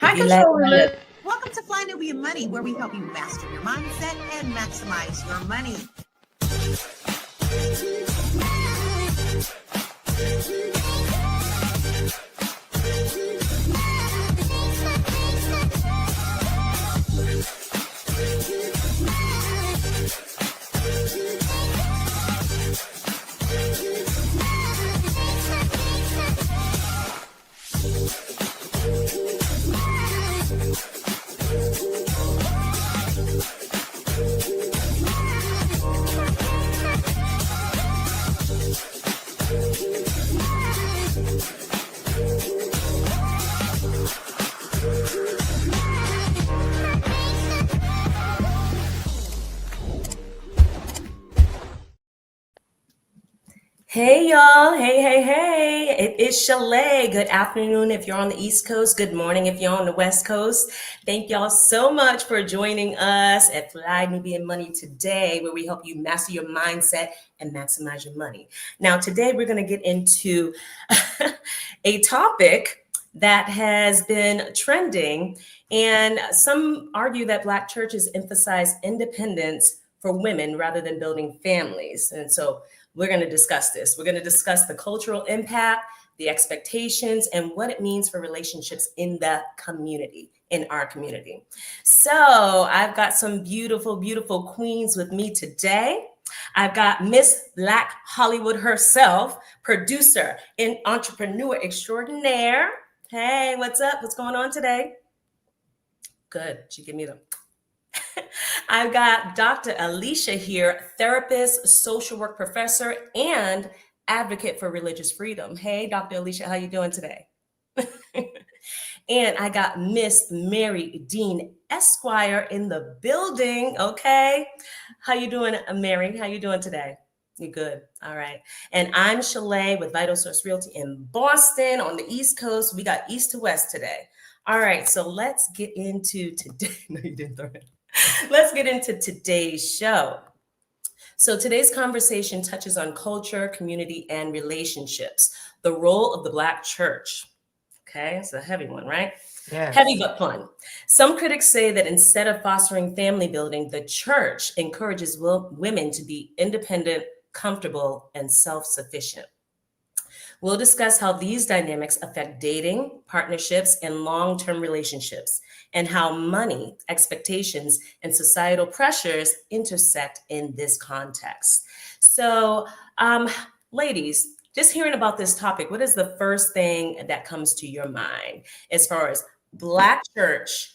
Hi, controller. Welcome to Fly New Your Money, where we help you master your mindset and maximize your money. Hey, y'all. Hey. It is Shalaye. Good afternoon if you're on the East Coast. Good morning if you're on the West Coast. Thank y'all so much for joining us at Fly New Your Money today, where we help you master your mindset and maximize your money. Now, today we're going to get into a topic that has been trending, and some argue that Black churches emphasize independence for women rather than building families. And so we're going to discuss this. We're going to discuss the cultural impact, the expectations, and what it means for relationships in the community, in our community. So I've got some beautiful, beautiful queens with me today. I've got Miss Black Hollywood herself, producer and entrepreneur extraordinaire. Hey, what's up? What's going on today? Good. She give me the... I've got Dr. Alicia here, therapist, social work professor, and advocate for religious freedom. Hey, Dr. Alicia, how you doing today? And I got Miss Marye Dean Esquire in the building. Okay, how you doing, Mary? How you doing today? You good? All right. And I'm Shalaye with Vital Source Realty in Boston on the East Coast. We got East to West today. All right, so let's get into today. No, you didn't throw it. Let's get into today's show. So today's conversation touches on culture, community, and relationships, the role of the Black church. Okay, it's a heavy one, right? Yes. Heavy but fun. Some critics say that instead of fostering family building, the church encourages women to be independent, comfortable, and self-sufficient. We'll discuss how these dynamics affect dating, partnerships, and long-term relationships, and how money, expectations, and societal pressures intersect in this context. So, ladies, just hearing about this topic, what is the first thing that comes to your mind as far as Black church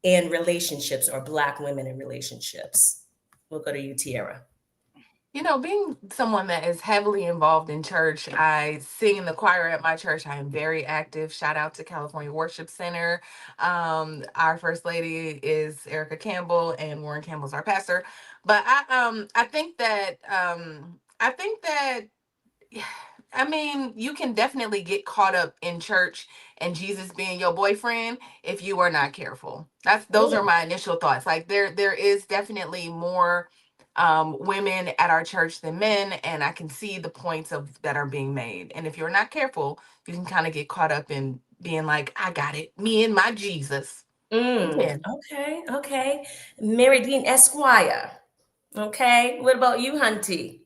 and relationships, or Black women in relationships? We'll go to you, Tiara. You know, being someone that is heavily involved in church, I sing in the choir at my church. I am very active. Shout out to California Worship Center. Our first lady is Erica Campbell, and Warren Campbell's our pastor. But I think that I mean, you can definitely get caught up in church and Jesus being your boyfriend if you are not careful. Those are my initial thoughts. Like there is definitely more women at our church than men, and I can see the points that are being made. And if you're not careful, you can kind of get caught up in being like, I got it, me and my Jesus. Okay. Marye Dean Esquire. Okay. What about you, Hunty?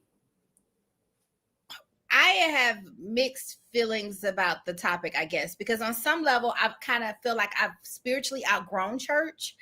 I have mixed feelings about the topic, I guess, because on some level, I kind of feel like I've spiritually outgrown church.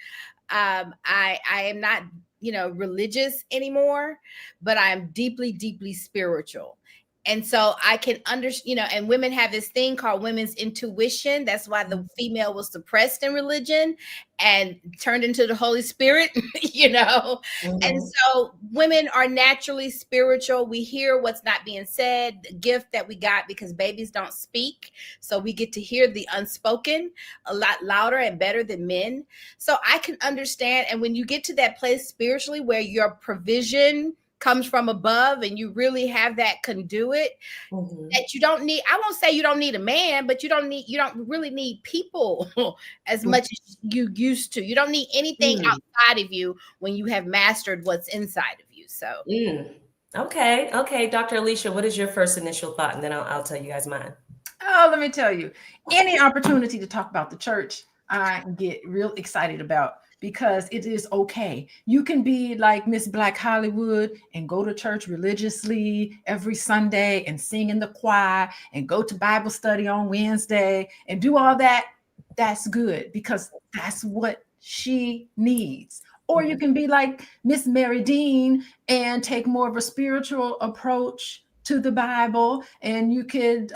I am not, religious anymore, but I am deeply, deeply spiritual. And so I can understand, and women have this thing called women's intuition. That's why the female was suppressed in religion and turned into the Holy Spirit, Mm-hmm. And so women are naturally spiritual. We hear what's not being said, the gift that we got because babies don't speak. So we get to hear the unspoken a lot louder and better than men. So I can understand. And when you get to that place spiritually where your provision comes from above and you really have that conduit, that you don't need, I won't say you don't need a man, but you don't really need people as much as you used to. You don't need anything outside of you when you have mastered what's inside of you. So Okay, Dr. Alicia, what is your first initial thought? And then I'll tell you guys mine. Oh, let me tell you, any opportunity to talk about the church, I get real excited about, because it is okay. You can be like Miss Black Hollywood and go to church religiously every Sunday and sing in the choir and go to Bible study on Wednesday and do all that. That's good, because that's what she needs. Or you can be like Miss Mary Dean and take more of a spiritual approach to the Bible, and you could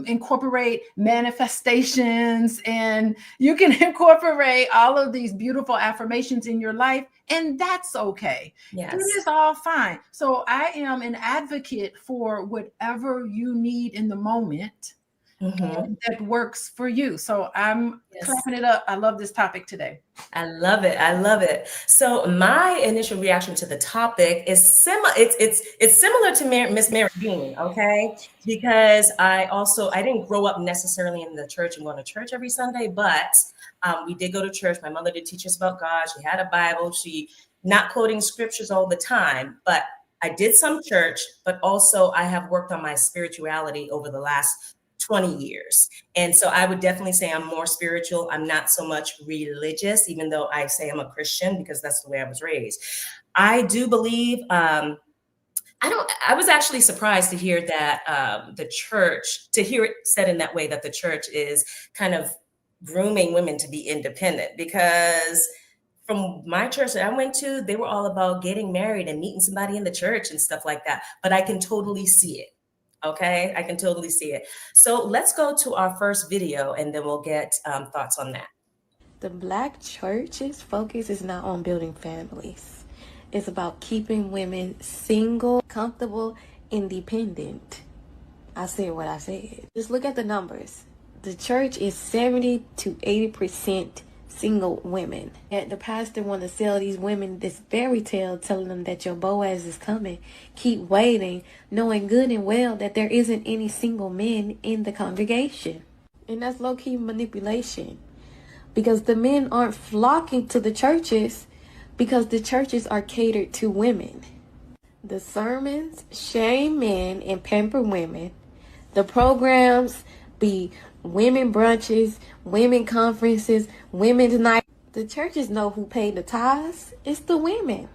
incorporate manifestations, and you can incorporate all of these beautiful affirmations in your life, and that's okay. Yes. It is all fine. So I am an advocate for whatever you need in the moment that works for you. So I'm clapping it up. I love this topic today. I love it. I love it. So my initial reaction to the topic is similar. It's similar to Miss Mary Dean, okay? Because I didn't grow up necessarily in the church and going to church every Sunday, but we did go to church. My mother did teach us about God. She had a Bible. She not quoting scriptures all the time, but I did some church, but also I have worked on my spirituality over the last 20 years. And so I would definitely say I'm more spiritual. I'm not so much religious, even though I say I'm a Christian because that's the way I was raised. I do believe, I was actually surprised to hear that to hear it said in that way, that the church is kind of grooming women to be independent, because from my church that I went to, they were all about getting married and meeting somebody in the church and stuff like that. But I can totally see it. Okay, I can totally see it. So let's go to our first video and then we'll get thoughts on that. The Black church's focus is not on building families. It's about keeping women single, comfortable, independent. I said what I said. Just look at the numbers. The church is 70 to 80% single women. And the pastor want to sell these women this fairy tale, telling them that your Boaz is coming. Keep waiting, knowing good and well that there isn't any single men in the congregation. And that's low-key manipulation, because the men aren't flocking to the churches because the churches are catered to women. The sermons shame men and pamper women. The programs be women brunches, women conferences, women's night. The churches know who paid the tithes. It's the women.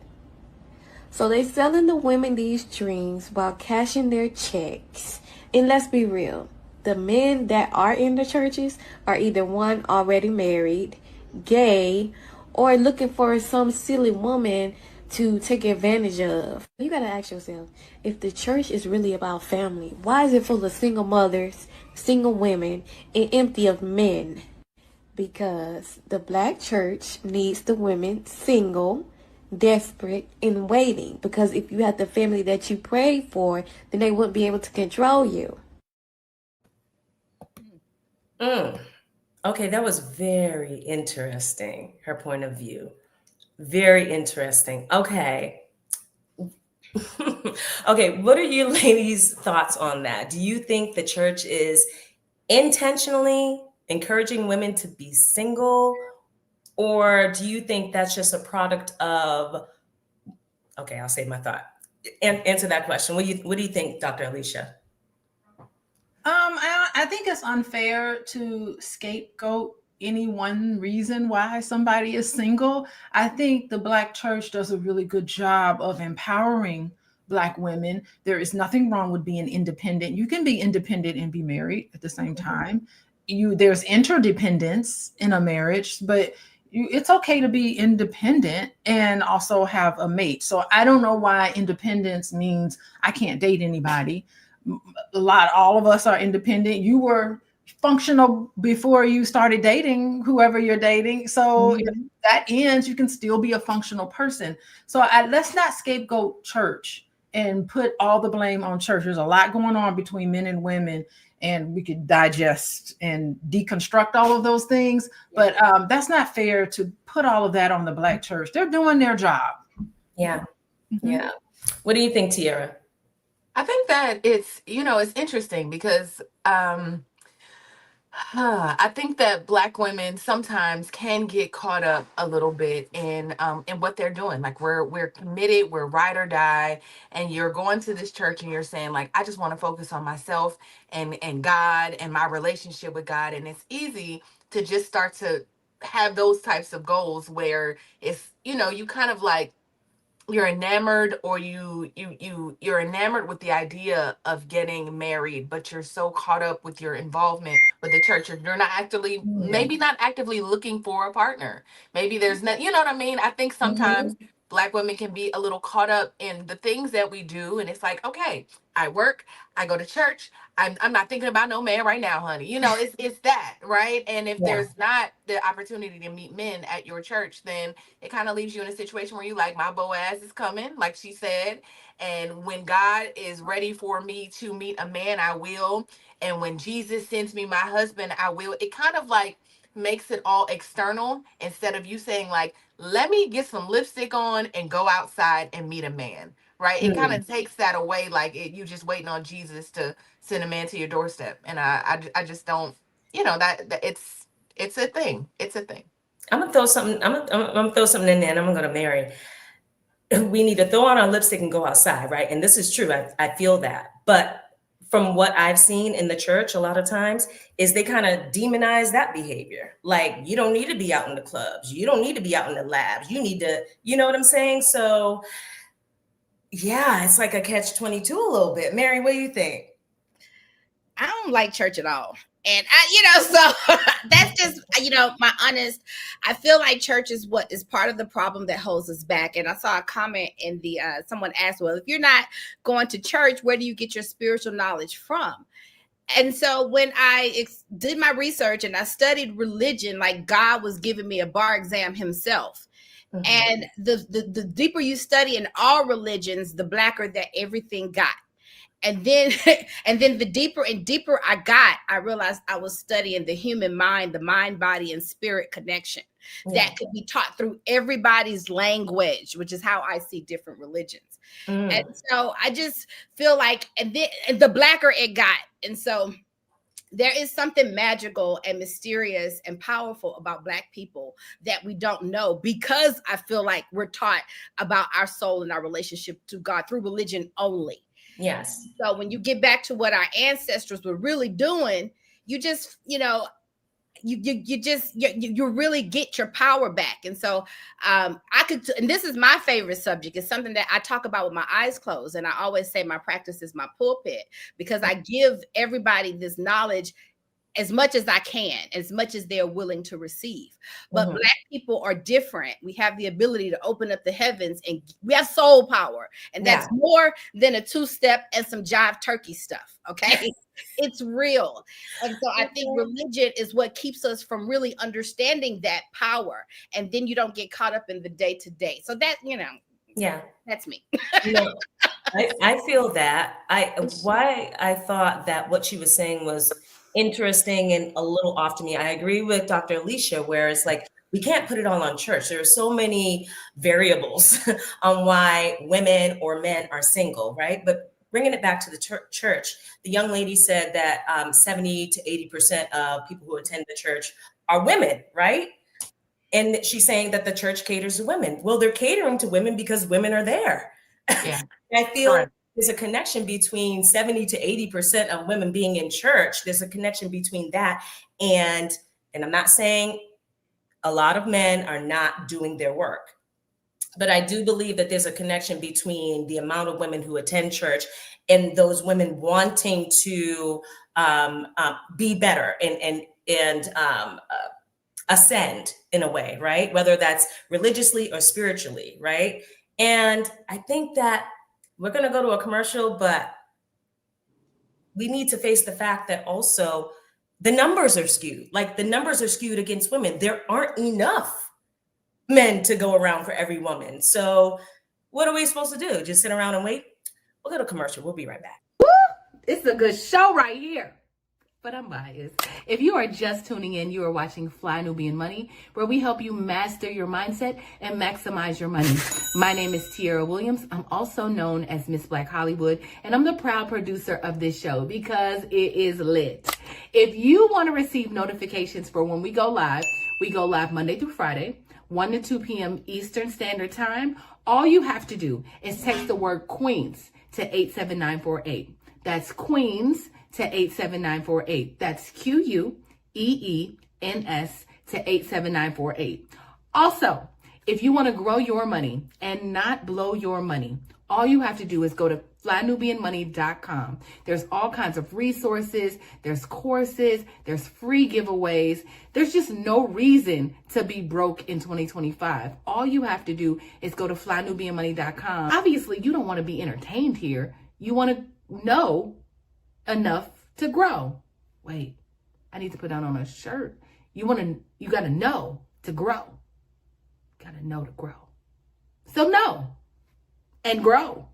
So they selling the women these dreams while cashing their checks. And let's be real, the men that are in the churches are either one, already married, gay, or looking for some silly woman to take advantage of. You gotta ask yourself, if the church is really about family, why is it full of single mothers, single women, and empty of men? Because the Black church needs the women single, desperate, and waiting. Because if you had the family that you prayed for, then they wouldn't be able to control you. Okay, that was very interesting, her point of view. Very interesting. Okay. Okay, what are you ladies' thoughts on that? Do you think the church is intentionally encouraging women to be single, or do you think that's just a product of, okay, I'll save my thought. Answer that question. What do you think, Dr. Alicia? I think it's unfair to scapegoat any one reason why somebody is single. I think the Black church does a really good job of empowering Black women. There is nothing wrong with being independent. You can be independent and be married at the same time. There's interdependence in a marriage, but it's okay to be independent and also have a mate. So I don't know why independence means I can't date anybody. All of us are independent. You were functional before you started dating whoever you're dating. So if that ends, you can still be a functional person. So let's not scapegoat church and put all the blame on church. There's a lot going on between men and women, and we could digest and deconstruct all of those things. But that's not fair to put all of that on the Black church. They're doing their job. Yeah. Yeah. What do you think, Tiara? I think that it's interesting because I think that Black women sometimes can get caught up a little bit in what they're doing. Like we're committed, we're ride or die, and you're going to this church and you're saying like, I just want to focus on myself and God and my relationship with God. And it's easy to just start to have those types of goals where it's, you kind of like, you're enamored, or you're enamored with the idea of getting married, but you're so caught up with your involvement with the church, you're not actively, maybe not actively looking for a partner. Maybe there's not, you know what I mean? I think Mhm. sometimes Black women can be a little caught up in the things that we do, and it's like, okay, I work, I go to church, I'm not thinking about no man right now, honey. It's that, right? And if Yeah. there's not the opportunity to meet men at your church, then it kind of leaves you in a situation where you like, my Boaz is coming, like she said. And when God is ready for me to meet a man, I will. And when Jesus sends me my husband, I will. It kind of like makes it all external, instead of you saying, like, let me get some lipstick on and go outside and meet a man. Right? It kind Mm. of takes that away, like you just waiting on Jesus to send a man to your doorstep. And I just don't, that it's a thing. It's a thing. I'm gonna throw something. I'm gonna throw something in there, and I'm gonna marry. We need to throw on our lipstick and go outside, right? And this is true. I feel that, but from what I've seen in the church, a lot of times is they kind of demonize that behavior. Like, you don't need to be out in the clubs. You don't need to be out in the labs. You need to, you know what I'm saying? So yeah, it's like a catch-22 a little bit. Mary, what do you think? I don't like church at all. And so that's just, my honest, I feel like church is what is part of the problem that holds us back. And I saw a comment in the, someone asked, well, if you're not going to church, where do you get your spiritual knowledge from? And so when I did my research and I studied religion, like God was giving me a bar exam himself. Mhm. And the deeper you study in all religions, the blacker that everything got. And then the deeper and deeper I got, I realized I was studying the human mind, the mind, body, and spirit connection Yeah. that could be taught through everybody's language, which is how I see different religions. Mm. And so I just feel like, and the blacker it got. And so there is something magical and mysterious and powerful about Black people that we don't know, because I feel like we're taught about our soul and our relationship to God through religion only. Yes. So when you get back to what our ancestors were really doing, you just, you really get your power back. And so and this is my favorite subject. It's something that I talk about with my eyes closed. And I always say my practice is my pulpit, because I give everybody this knowledge as much as I can, as much as they're willing to receive. But Mhm. Black people are different. We have the ability to open up the heavens, and we have soul power. And that's Yeah. more than a two-step and some jive turkey stuff. Okay. It's real. And so I think religion is what keeps us from really understanding that power. And then you don't get caught up in the day to day. So that, Yeah. that's me. No, I feel that. Why I thought that what she was saying was interesting and a little off to me. I agree with Dr. Alicia, where it's like we can't put it all on church. There are so many variables on why women or men are single, right? But bringing it back to the church, the young lady said that 70 to 80% of people who attend the church are women, right? And she's saying that the church caters to women. Well, they're catering to women because women are there. Yeah. I feel Correct. there's a connection between 70 to 80% of women being in church. There's a connection between that and I'm not saying a lot of men are not doing their work, but I do believe that there's a connection between the amount of women who attend church and those women wanting to be better and ascend in a way, right? Whether that's religiously or spiritually, right? And I think that we're going to go to a commercial, but we need to face the fact that also the numbers are skewed. Like, the numbers are skewed against women. There aren't enough men to go around for every woman. So what are we supposed to do? Just sit around and wait? We'll go to commercial. We'll be right back. It's a good show right here. But I'm biased. If you are just tuning in, you are watching Fly Nubian Money, where we help you master your mindset and maximize your money. My name is Tiara Williams. I'm also known as Miss Black Hollywood, and I'm the proud producer of this show because it is lit. If you want to receive notifications for when we go live Monday through Friday, 1 to 2 p.m. Eastern Standard Time. All you have to do is text the word Queens to 87948. That's Queens to 87948. That's QUEENS to 87948. Also, if you want to grow your money and not blow your money, all you have to do is go to flynubianmoney.com. There's all kinds of resources, there's courses, there's free giveaways. There's just no reason to be broke in 2025. All you have to do is go to flynubianmoney.com. Obviously, you don't want to be entertained here. You want to know enough to grow. Wait, I need to put that on a shirt. You got to know to grow. Got to know to grow. So know and grow.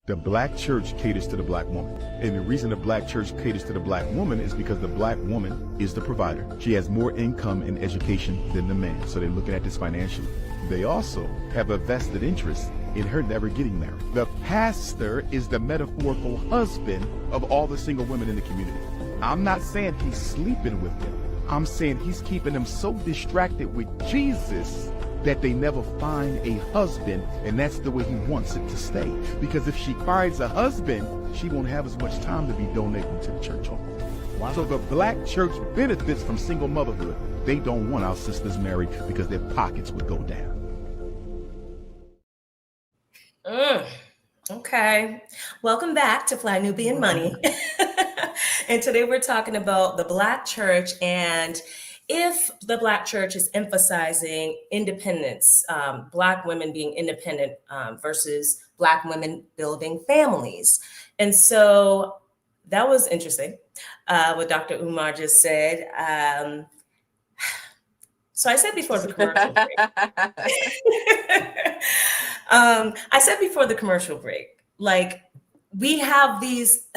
The black church caters to the black woman. And the reason the black church caters to the black woman is because the black woman is the provider. She has more income and education than the man. So they're looking at this financially. They also have a vested interest in her never getting married. The pastor is the metaphorical husband of all the single women in the community. I'm not saying he's sleeping with them. I'm saying he's keeping them so distracted with Jesus that they never find a husband, and that's the way he wants it to stay. Because if she finds a husband, she won't have as much time to be donating to the church home. Wow. So the black church benefits from single motherhood. They don't want our sisters married because their pockets would go down. Okay. Welcome back to Fly Nubian Money. And today we're talking about the black church and if the black church is emphasizing independence, black women being independent versus black women building families. And so that was interesting, what Dr. Umar just said. So I said before the commercial break. I said before the commercial break, like we have these,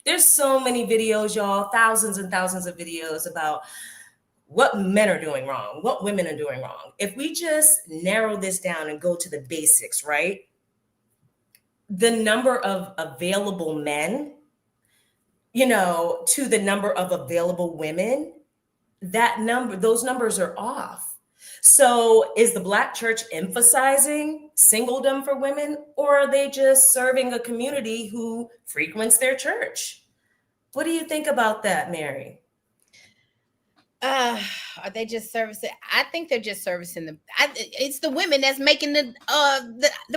there's so many videos, y'all, thousands and thousands of videos about what men are doing wrong, what women are doing wrong. If we just narrow this down and go to the basics, right? The number of available men, to the number of available women, those numbers are off. So is the black church emphasizing singledom for women, or are they just serving a community who frequents their church? What do you think about that, Marye? Are they just servicing? I think they're just servicing it's the women that's making the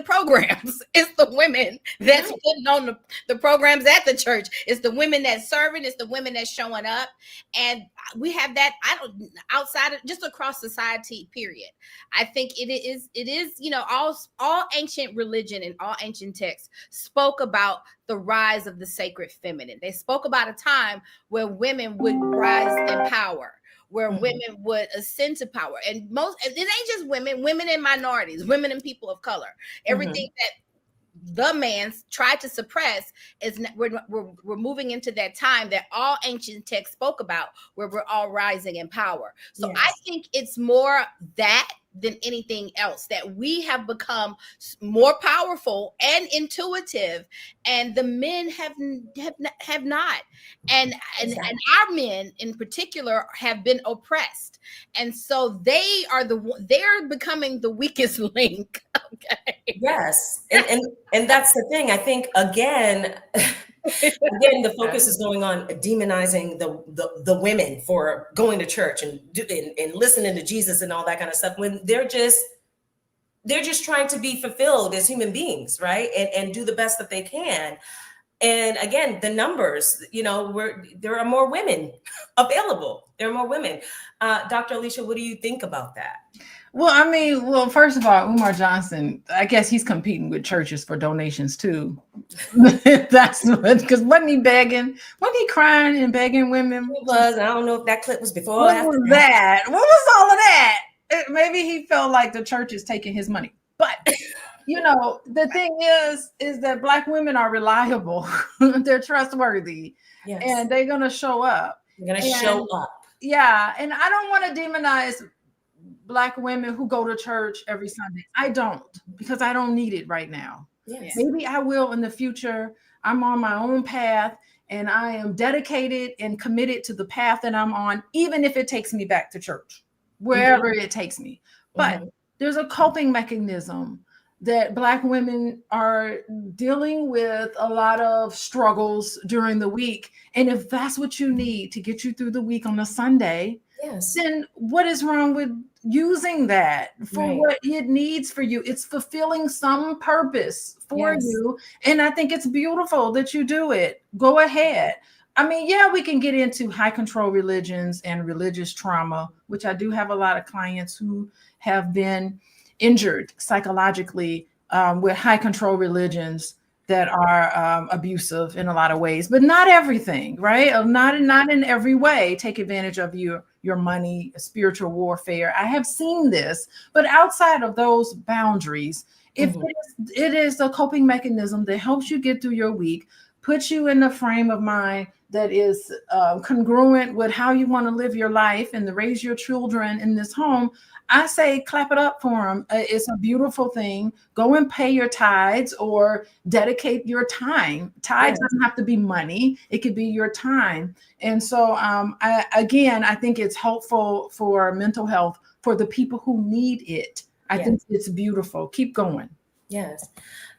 programs. It's the women that's putting on the programs at the church. It's the women that's serving. It's the women that's showing up. And we have that, outside of just across society, period. I think it is, all ancient religion and all ancient texts spoke about the rise of the sacred feminine. They spoke about a time where women would rise in power, where women would ascend to power. And it ain't just women and minorities, women and people of color. Everything that the man tried to suppress is we're moving into that time that all ancient texts spoke about, where we're all rising in power. So yes. I think it's more that than anything else, that we have become more powerful and intuitive, and the men have not, and our men in particular have been oppressed, and so they're becoming the weakest link. Okay. Yes, and that's the thing. I think again, the focus is going on demonizing the women for going to church and listening to Jesus and all that kind of stuff, when they're just trying to be fulfilled as human beings, right? And do the best that they can. And again, the numbers, there are more women available. There are more women. Dr. Alicia, what do you think about that? Well, first of all, Umar Johnson, I guess he's competing with churches for donations too. That's what, because wasn't he begging? Wasn't he crying and begging women? He was. I don't know if that clip was before or after. What was that? What was all of that? Maybe he felt like the church is taking his money. But, the thing is that Black women are reliable. They're trustworthy. Yes. And they're going to show up. They're going to show up. Yeah. And I don't want to demonize Black women who go to church every Sunday. I don't, because I don't need it right now. Yes. Maybe I will in the future. I'm on my own path, and I am dedicated and committed to the path that I'm on, even if it takes me back to church, wherever it takes me. But there's a coping mechanism that Black women are dealing with, a lot of struggles during the week. And if that's what you need to get you through the week on a Sunday, Yes. then what is wrong with using that for Right. what it needs for you? It's fulfilling some purpose for Yes. you. And I think it's beautiful that you do it. Go ahead. I mean, yeah, we can get into high control religions and religious trauma, which I do have a lot of clients who have been injured psychologically with high control religions that are abusive in a lot of ways, but not everything, right? Not in every way take advantage of your money, spiritual warfare. I have seen this, but outside of those boundaries, if it is a coping mechanism that helps you get through your week, puts you in the frame of mind that is congruent with how you want to live your life and to raise your children in this home, I say clap it up for them. It's a beautiful thing. Go and pay your tithes or dedicate your time. Tithes doesn't have to be money. It could be your time. And so I think it's helpful for mental health for the people who need it. I think it's beautiful. Keep going. Yes.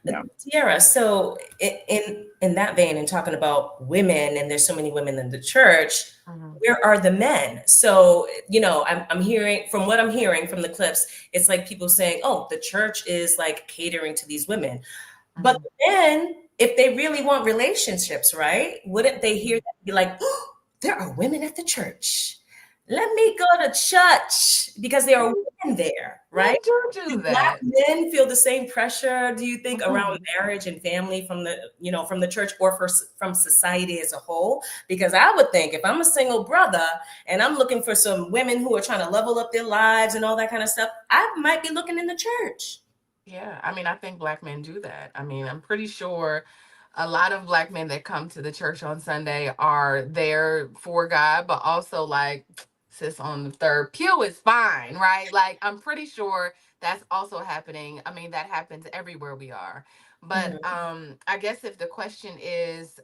Yeah. Tiara, so in that vein, and talking about women, and there's so many women in the church, where are the men? So, I'm hearing, from what I'm hearing from the clips, it's like people saying, oh, the church is like catering to these women. But then, if they really want relationships, right? Wouldn't they hear that and be like, oh, there are women at the church. Let me go to church because there are women there, right? Do Black that. men feel the same pressure, do you think, around marriage and family from the church or from society as a whole? Because I would think if I'm a single brother and I'm looking for some women who are trying to level up their lives and all that kind of stuff, I might be looking in the church. Yeah, I mean, I think Black men do that. I mean, I'm pretty sure a lot of Black men that come to the church on Sunday are there for God, but also like, sis on the third pew is fine, right? Like, I'm pretty sure that's also happening. I mean, that happens everywhere we are. But I guess if the question is,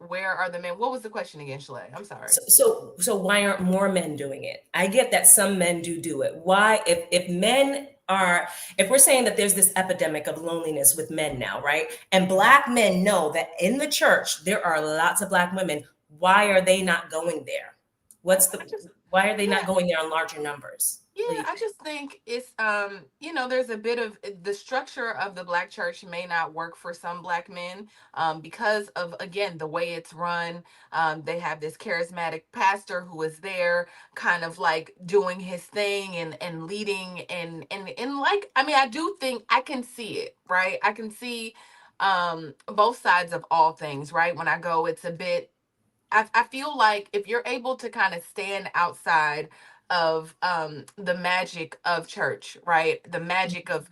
where are the men? What was the question again, Shalaye? I'm sorry. So why aren't more men doing it? I get that some men do it. Why, if men are, if we're saying that there's this epidemic of loneliness with men now, right? And Black men know that in the church there are lots of Black women. Why are they not going there? Why are they not going there in larger numbers? Yeah, I just think it's there's a bit of the structure of the Black church may not work for some Black men because of, again, the way it's run. They have this charismatic pastor who is there kind of like doing his thing and leading and like, I mean, I do think I can see it, right? I can see both sides of all things, right? When I go, it's a bit, I feel like if you're able to kind of stand outside of the magic of church, right? The magic of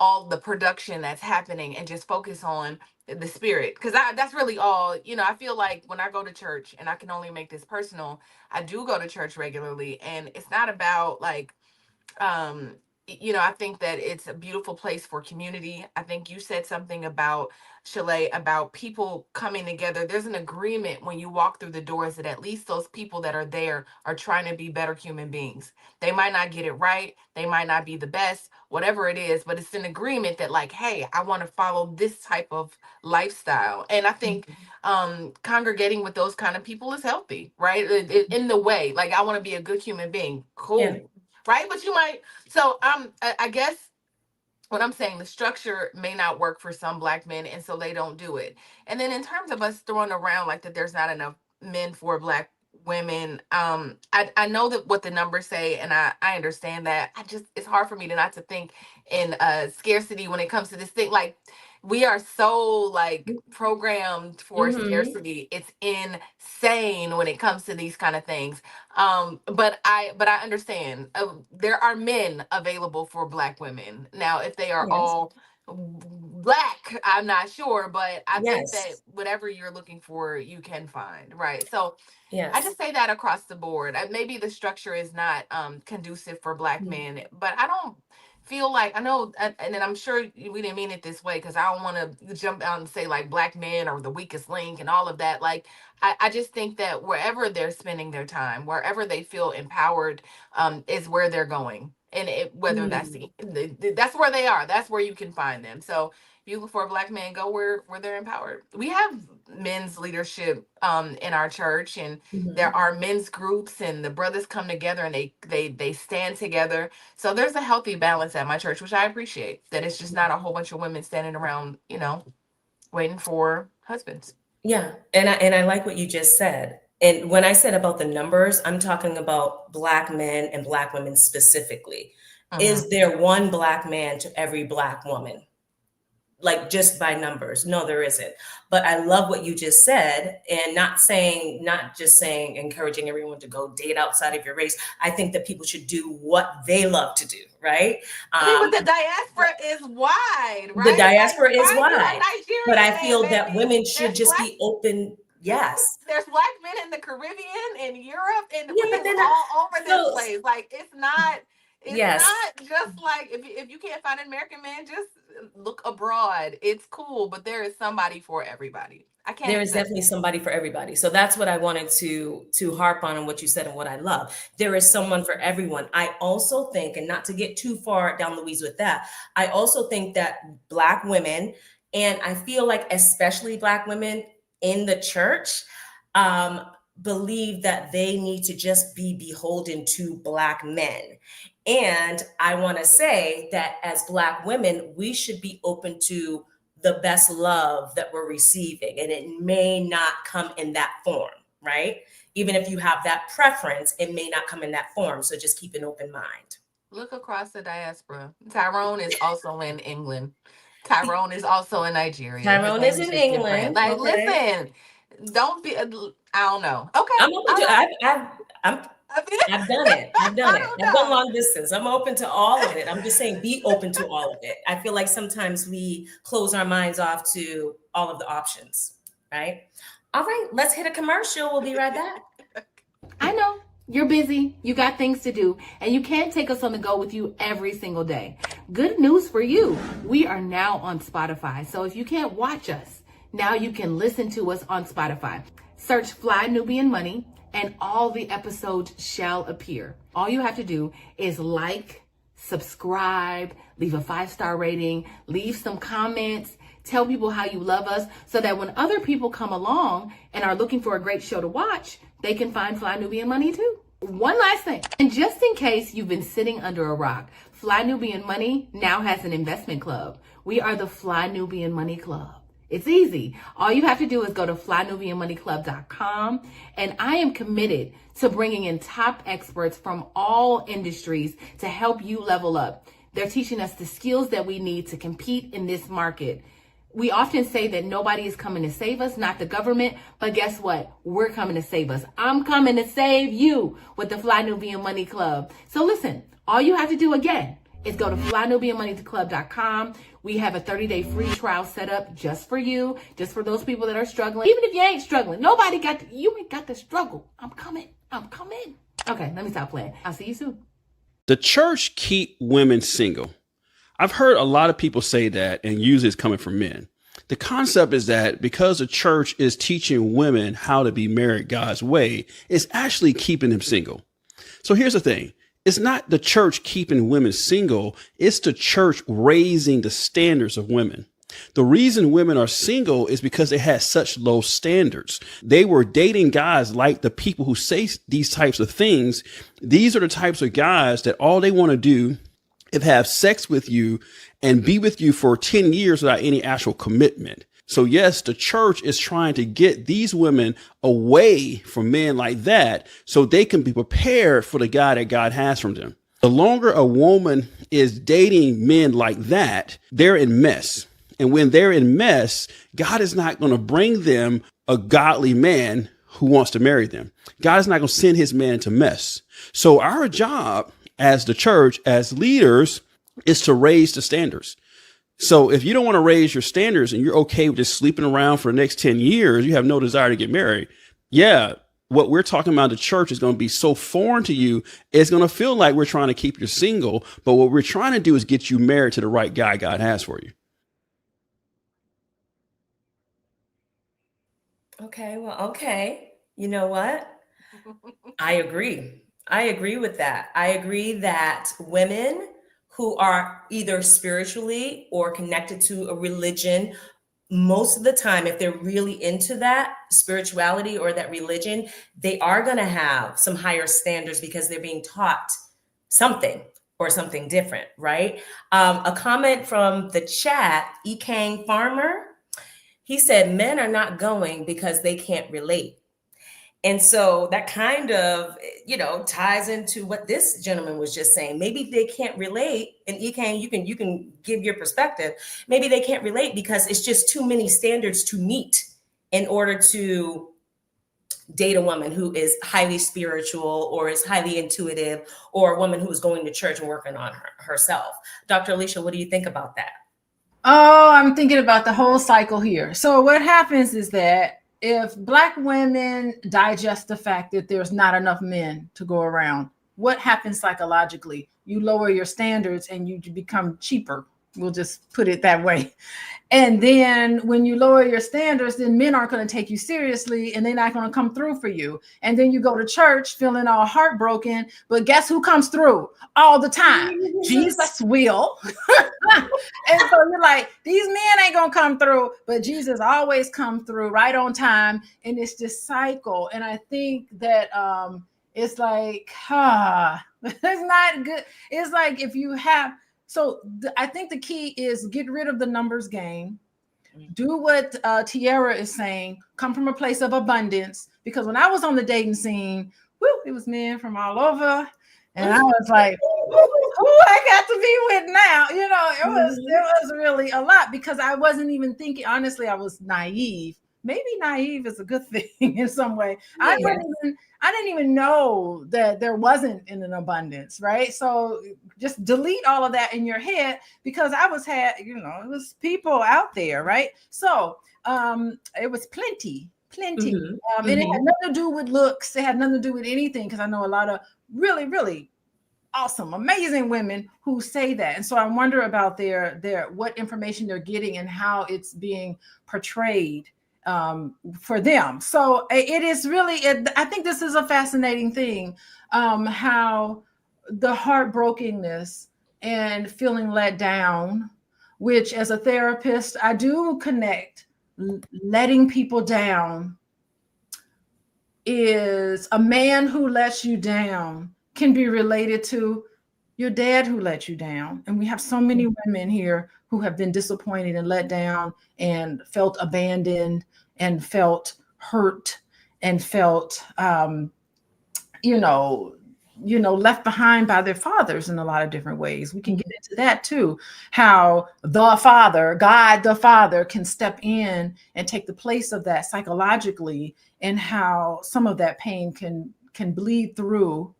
all the production that's happening and just focus on the spirit. Because that's really all, I feel like when I go to church, and I can only make this personal, I do go to church regularly, and it's not about like um I think that it's a beautiful place for community. I think you said something about, Shalaye, about people coming together. There's an agreement when you walk through the doors that at least those people that are there are trying to be better human beings. They might not get it right, they might not be the best, whatever it is, but it's an agreement that like, hey, I want to follow this type of lifestyle. And I think congregating with those kind of people is healthy, right? In the way, like, I want to be a good human being, cool, right? But you might, so I guess what I'm saying, the structure may not work for some Black men, and so they don't do it. And then in terms of us throwing around like that there's not enough men for Black women, I know that what the numbers say, and I understand that. I just, it's hard for me to not to think in scarcity when it comes to this thing. Like, we are so like programmed for scarcity. It's insane when it comes to these kind of things. But I understand there are men available for Black women. Now, if they are all Black, I'm not sure, but I think that whatever you're looking for, you can find, right? So I just say that across the board. Maybe the structure is not conducive for Black men, but I don't feel like, I know, and then I'm sure we didn't mean it this way, because I don't want to jump out and say like Black men are the weakest link and all of that. Like, I just think that wherever they're spending their time, wherever they feel empowered, is where they're going. And whether that's where they are, that's where you can find them. So if you look for a Black man, go where they're empowered. We have men's leadership in our church, and Mhm. there are men's groups, and the brothers come together and they stand together. So there's a healthy balance at my church, which I appreciate. That it's just not a whole bunch of women standing around, waiting for husbands. Yeah, and I like what you just said. And when I said about the numbers, I'm talking about Black men and Black women specifically. Is there one Black man to every Black woman? Like just by numbers? No, there isn't. But I love what you just said, and not just saying encouraging everyone to go date outside of your race. I think that people should do what they love to do, right? I mean, but the diaspora is wide, right? The diaspora Like, is find you a wide, but Nigerian I man, feel that baby. women should There's just black, be open. Yes. there's Black men in the Caribbean and Europe, and Yeah, but we then all over so this place. Like, it's not yes, just like, if you can't find an American man, just look abroad. It's cool, but there is somebody for everybody. I can't there is accept definitely that. somebody for everybody. So that's what I wanted to harp on and what you said and what I love. There is someone for everyone. I also think, and not to get too far down the weeds with that, I also think that Black women, and I feel like especially Black women in the church, um, believe that they need to just be beholden to Black men. And I want to say that as Black women, we should be open to the best love that we're receiving. And it may not come in that form, right? Even if you have that preference, it may not come in that form. So just keep an open mind. Look across the diaspora. Tyrone is also in England. Tyrone is also in Nigeria. His Tyrone name is is in just different. England. Like, Okay. listen, don't be. I don't know. Okay, I'm open all to right. I've done it. I've done I it. don't I've done know. long distance. I'm open to all of it. I'm just saying be open to all of it. I feel like sometimes we close our minds off to all of the options, right? All right, let's hit a commercial. We'll be right back. I know you're busy, you got things to do, and you can't take us on the go with you every single day. Good news for you. We are now on Spotify. So if you can't watch us, now you can listen to us on Spotify. Search Fly Nubian Money and all the episodes shall appear. All you have to do is like, subscribe, leave a 5-star rating, leave some comments, tell people how you love us so that when other people come along and are looking for a great show to watch, they can find Fly Nubian Money too. One last thing, and just in case you've been sitting under a rock, Fly Nubian Money now has an investment club. We are the Fly Nubian Money Club. It's easy. All you have to do is go to flynubianmoneyclub.com, and I am committed to bringing in top experts from all industries to help you level up. They're teaching us the skills that we need to compete in this market. We often say that nobody is coming to save us, not the government, but guess what? We're coming to save us. I'm coming to save you with the Fly Nubian Money Club. So listen, all you have to do again is go to flynubianmoneyclub.com. We have a 30-day free trial set up just for you, just for those people that are struggling. Even if you ain't struggling, you ain't got to struggle. I'm coming. Okay, let me stop playing. I'll see you soon. The church keep women single. I've heard a lot of people say that, and usually it's coming from men. The concept is that because the church is teaching women how to be married God's way, it's actually keeping them single. So here's the thing. It's not the church keeping women single. It's the church raising the standards of women. The reason women are single is because they had such low standards. They were dating guys like the people who say these types of things. These are the types of guys that all they want to do is have sex with you and be with you for 10 years without any actual commitment. So yes, the church is trying to get these women away from men like that so they can be prepared for the guy that God has from them. The longer a woman is dating men like that, they're in mess. And when they're in mess, God is not going to bring them a godly man who wants to marry them. God is not going to send his man to mess. So our job as the church, as leaders, is to raise the standards. So if you don't want to raise your standards and you're okay with just sleeping around for the next 10 years, you have no desire to get married. Yeah. What we're talking about, the church, is going to be so foreign to you. It's going to feel like we're trying to keep you single. But what we're trying to do is get you married to the right guy God has for you. Okay. Well, okay. You know what? I agree. I agree with that. I agree that women who are either spiritually or connected to a religion most of the time, if they're really into that spirituality or that religion, they are going to have some higher standards because they're being taught something or something different, right? A comment from the chat, Ekang Farmer, he said, men are not going because they can't relate. And so that kind of, ties into what this gentleman was just saying. Maybe they can't relate, and you can give your perspective. Maybe they can't relate because it's just too many standards to meet in order to date a woman who is highly spiritual or is highly intuitive, or a woman who is going to church and working on herself. Dr. Alicia, what do you think about that? Oh, I'm thinking about the whole cycle here. So what happens is that if Black women digest the fact that there's not enough men to go around, what happens psychologically? You lower your standards and you become cheaper. We'll just put it that way. And then when you lower your standards, then men aren't going to take you seriously and they're not going to come through for you. And then you go to church feeling all heartbroken. But guess who comes through all the time? Jesus will. And so you're like, these men ain't going to come through, but Jesus always come through right on time. And it's this cycle. And I think that it's like, it's not good. It's like if you have, I think the key is get rid of the numbers game. Do what Tiara is saying. Come from a place of abundance. Because when I was on the dating scene, it was men from all over. And I was like, who I got to be with now? It was really a lot because I wasn't even thinking. Honestly, I was naive. Maybe naive is a good thing in some way. Yeah. I didn't even know that there wasn't an abundance, right? So just delete all of that in your head because it was people out there, right? So it was plenty. Mm-hmm. And it had nothing to do with looks. It had nothing to do with anything because I know a lot of really, really awesome, amazing women who say that. And so I wonder about their what information they're getting and how it's being portrayed for them. So it is really, I think this is a fascinating thing, how the heartbrokenness and feeling let down, which as a therapist, I do connect. Letting people down is a man who lets you down can be related to your dad who let you down. And we have so many women here who have been disappointed and let down and felt abandoned and felt hurt and felt, left behind by their fathers in a lot of different ways. We can get into that too, how God the Father can step in and take the place of that psychologically, and how some of that pain can bleed through,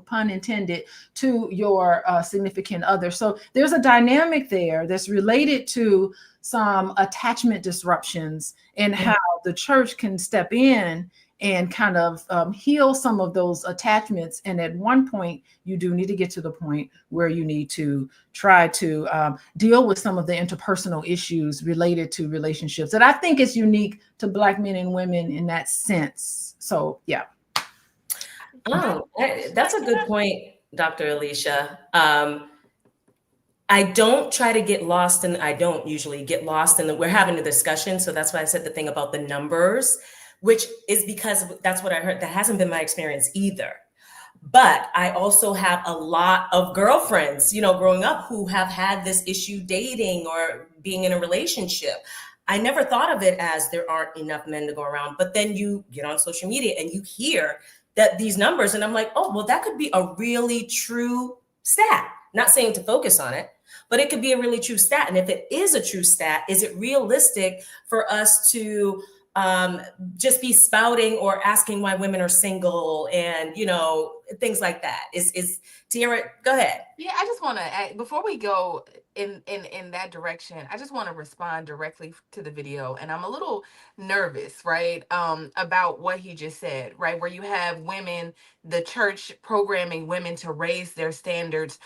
pun intended, to your significant other. So there's a dynamic there that's related to some attachment disruptions and how the church can step in and kind of heal some of those attachments. And at one point, you do need to get to the point where you need to try to deal with some of the interpersonal issues related to relationships that I think is unique to Black men and women in that sense. So, yeah. Oh, that's a good point, Dr. Alicia. I don't try to get lost in, I don't usually get lost in we're having a discussion. So that's why I said the thing about the numbers, which is because that's what I heard. That hasn't been my experience either. But I also have a lot of girlfriends, growing up who have had this issue dating or being in a relationship. I never thought of it as there aren't enough men to go around. But then you get on social media and you hear that these numbers, and I'm like, oh, well, that could be a really true stat. Not saying to focus on it, but it could be a really true stat. And if it is a true stat, is it realistic for us to just be spouting or asking why women are single and, things like that? Is Tiara, go ahead. Yeah, I just want to, before we go in that direction, I just want to respond directly to the video. And I'm a little nervous, right, about what he just said, right, where you have women, the church programming women to raise their standards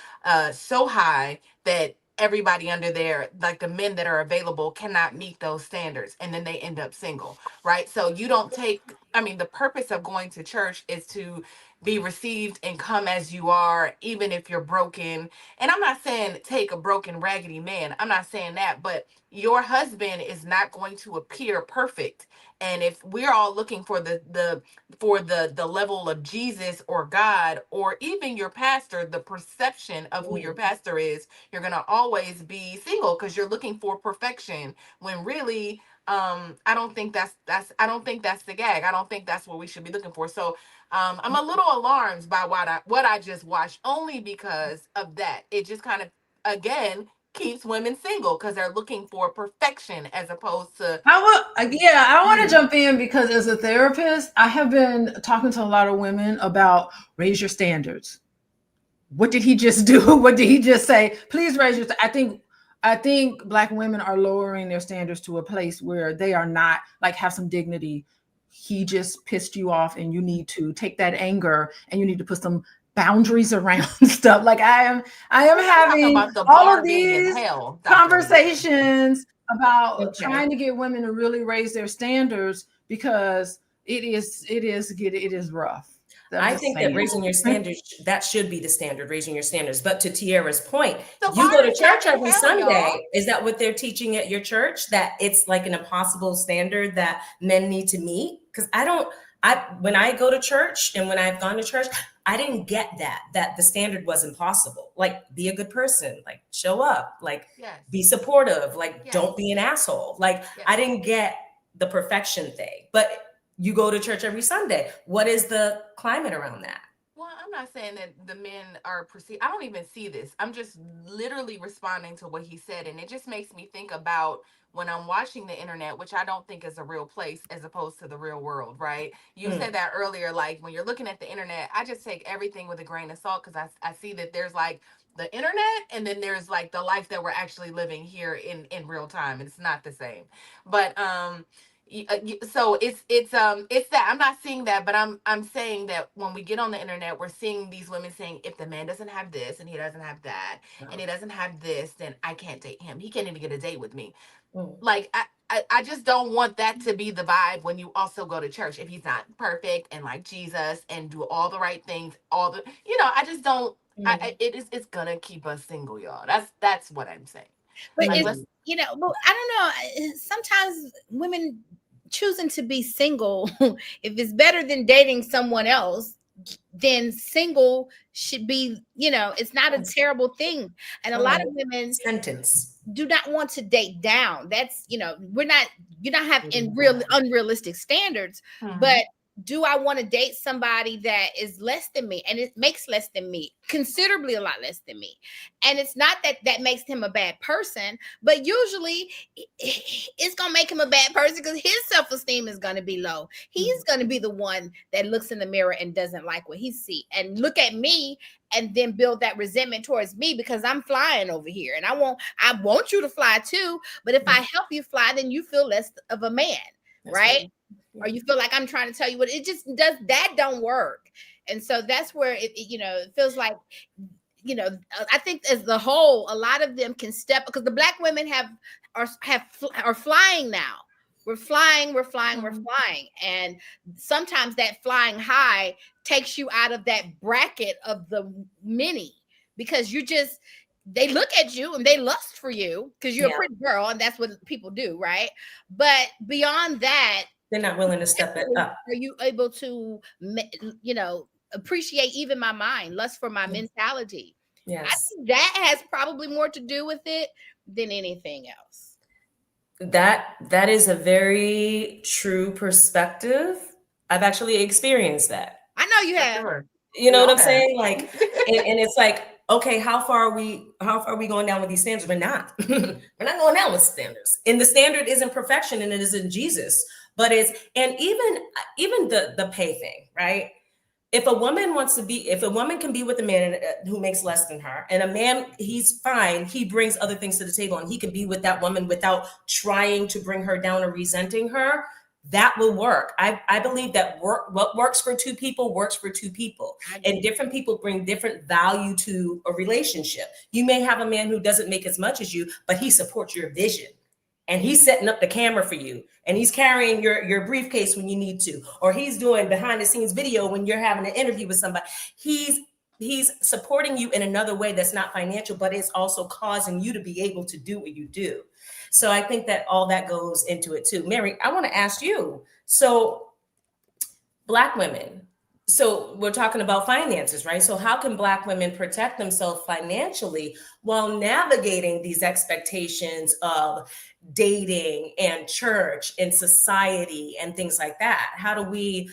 so high that everybody under there, like the men that are available, cannot meet those standards, and then they end up single, right? So you don't take the purpose of going to church is to be received and come as you are, even if you're broken. And I'm not saying take a broken, raggedy man. I'm not saying that, but your husband is not going to appear perfect. And if we're all looking for the level of Jesus or God, or even your pastor, the perception of who your pastor is, you're gonna always be single because you're looking for perfection. When really, I don't think that's I don't think that's the gag. I don't think that's what we should be looking for. So I'm a little alarmed by what I just watched, only because of that. It just kind of, again, keeps women single because they're looking for perfection as opposed to. I want to jump in because as a therapist, I have been talking to a lot of women about raise your standards. What did he just do? What did he just say? Please raise your. I think Black women are lowering their standards to a place where they are not, like, have some dignity. He just pissed you off, and you need to take that anger and you need to put some boundaries around stuff. Like I am having About the all of bar being in these hell, conversations about trying to get women to really raise their standards because it is rough. I think that raising your standards, that should be the standard, raising your standards. But to Tiara's point, you go to church every Sunday. Is that what they're teaching at your church? That it's like an impossible standard that men need to meet? Because when I go to church and when I've gone to church, I didn't get that the standard was impossible. Like, be a good person, like show up, like be supportive, like don't be an asshole. Like I didn't get the perfection thing, but you go to church every Sunday. What is the climate around that? Well, I'm not saying that the men are perceived. I don't even see this. I'm just literally responding to what he said. And it just makes me think about when I'm watching the internet, which I don't think is a real place as opposed to the real world, right? You said that earlier, like when you're looking at the internet, I just take everything with a grain of salt because I see that there's like the internet and then there's like the life that we're actually living here in real time. And it's not the same. But so it's that I'm not seeing that, but I'm saying that when we get on the internet, we're seeing these women saying, if the man doesn't have this and he doesn't have that and he doesn't have this, then I can't date him. He can't even get a date with me. Like I just don't want that to be the vibe when you also go to church. If he's not perfect and like Jesus and do all the right things, I just don't. It's gonna keep us single, y'all. That's what I'm saying. But like, I don't know. Sometimes women choosing to be single, if it's better than dating someone else, then single should be, it's not a terrible thing. And a lot of women do not want to date down. That's, you're not having unrealistic standards, but do I want to date somebody that is less than me and it makes less than me, considerably a lot less than me? And it's not that makes him a bad person, but usually it's going to make him a bad person because his self-esteem is going to be low. He's going to be the one that looks in the mirror and doesn't like what he sees and look at me and then build that resentment towards me because I'm flying over here and I want you to fly too. But if I help you fly, then you feel less of a man, right? Or you feel like I'm trying to tell you what it just does. That don't work. And so that's where it feels like, I think as the whole, a lot of them can step because the Black women are flying now. We're flying. And sometimes that flying high takes you out of that bracket of the many because they look at you and they lust for you because you're a pretty girl and that's what people do, right? But beyond that, they're not willing to step it up. Are you able to, appreciate even my mind, lust for my mentality? Yes. I think that has probably more to do with it than anything else. That is a very true perspective. I've actually experienced that. I know you have. Sure. You know what I'm saying? Like, and it's like, okay, how far are we going down with these standards? We're not. We're not going down with standards. And the standard isn't perfection and it isn't Jesus. But and even the pay thing, right? If a woman can be with a man who makes less than her, and a man, he's fine, he brings other things to the table, and he can be with that woman without trying to bring her down or resenting her, that will work. I believe that what works for two people works for two people, and different people bring different value to a relationship. You may have a man who doesn't make as much as you, but he supports your vision. and he's setting up the camera for you, and he's carrying your briefcase when you need to, or he's doing behind the scenes video when you're having an interview with somebody. He's supporting you in another way that's not financial, but it's also causing you to be able to do what you do. So I think that all that goes into it too. Marye, I want to ask you, so Black women, so we're talking about finances, right? So how can Black women protect themselves financially while navigating these expectations of dating and church and society and things like that? How do we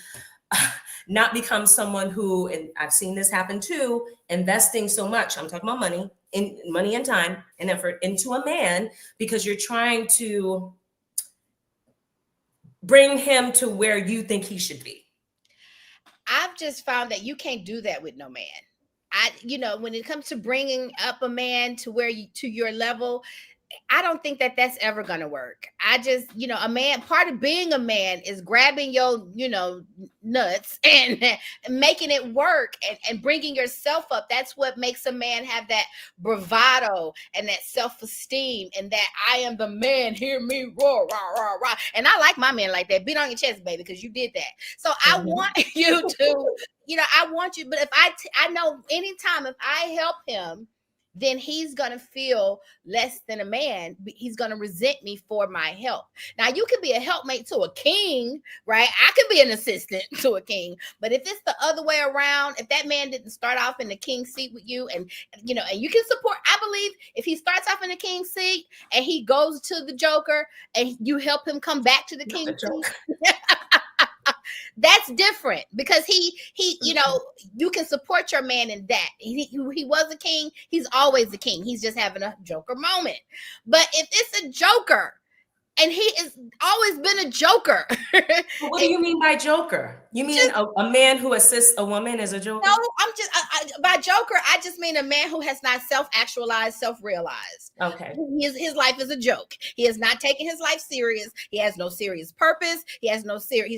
not become someone who, and I've seen this happen too, investing so much, I'm talking about money and time and effort into a man because you're trying to bring him to where you think he should be? I've just found that you can't do that with no man. When it comes to bringing up a man to to your level, I don't think that that's ever going to work. I just, a man, part of being a man is grabbing your, nuts and making it work and bringing yourself up. That's what makes a man have that bravado and that self-esteem and that I am the man, hear me roar, rah, rah, rah. And I like my man like that. Beat on your chest, baby, because you did that. So I want you to, I want you, but if I know anytime if I help him, then he's going to feel less than a man. He's going to resent me for my help. Now, you can be a helpmate to a king, right? I could be an assistant to a king. But if it's the other way around, if that man didn't start off in the king's seat with you and you can support, I believe if he starts off in the king's seat and he goes to the joker and you help him come back to the king's seat, that's different because he you can support your man in that. He was a king. He's always a king. He's just having a joker moment. But if it's a joker and he has always been a joker. What do you mean by joker? You mean a man who assists a woman is a joker? No, I'm just by joker. I just mean a man who has not self-actualized, self-realized. Okay. His life is a joke. He is not taking his life serious. He has no serious purpose. He's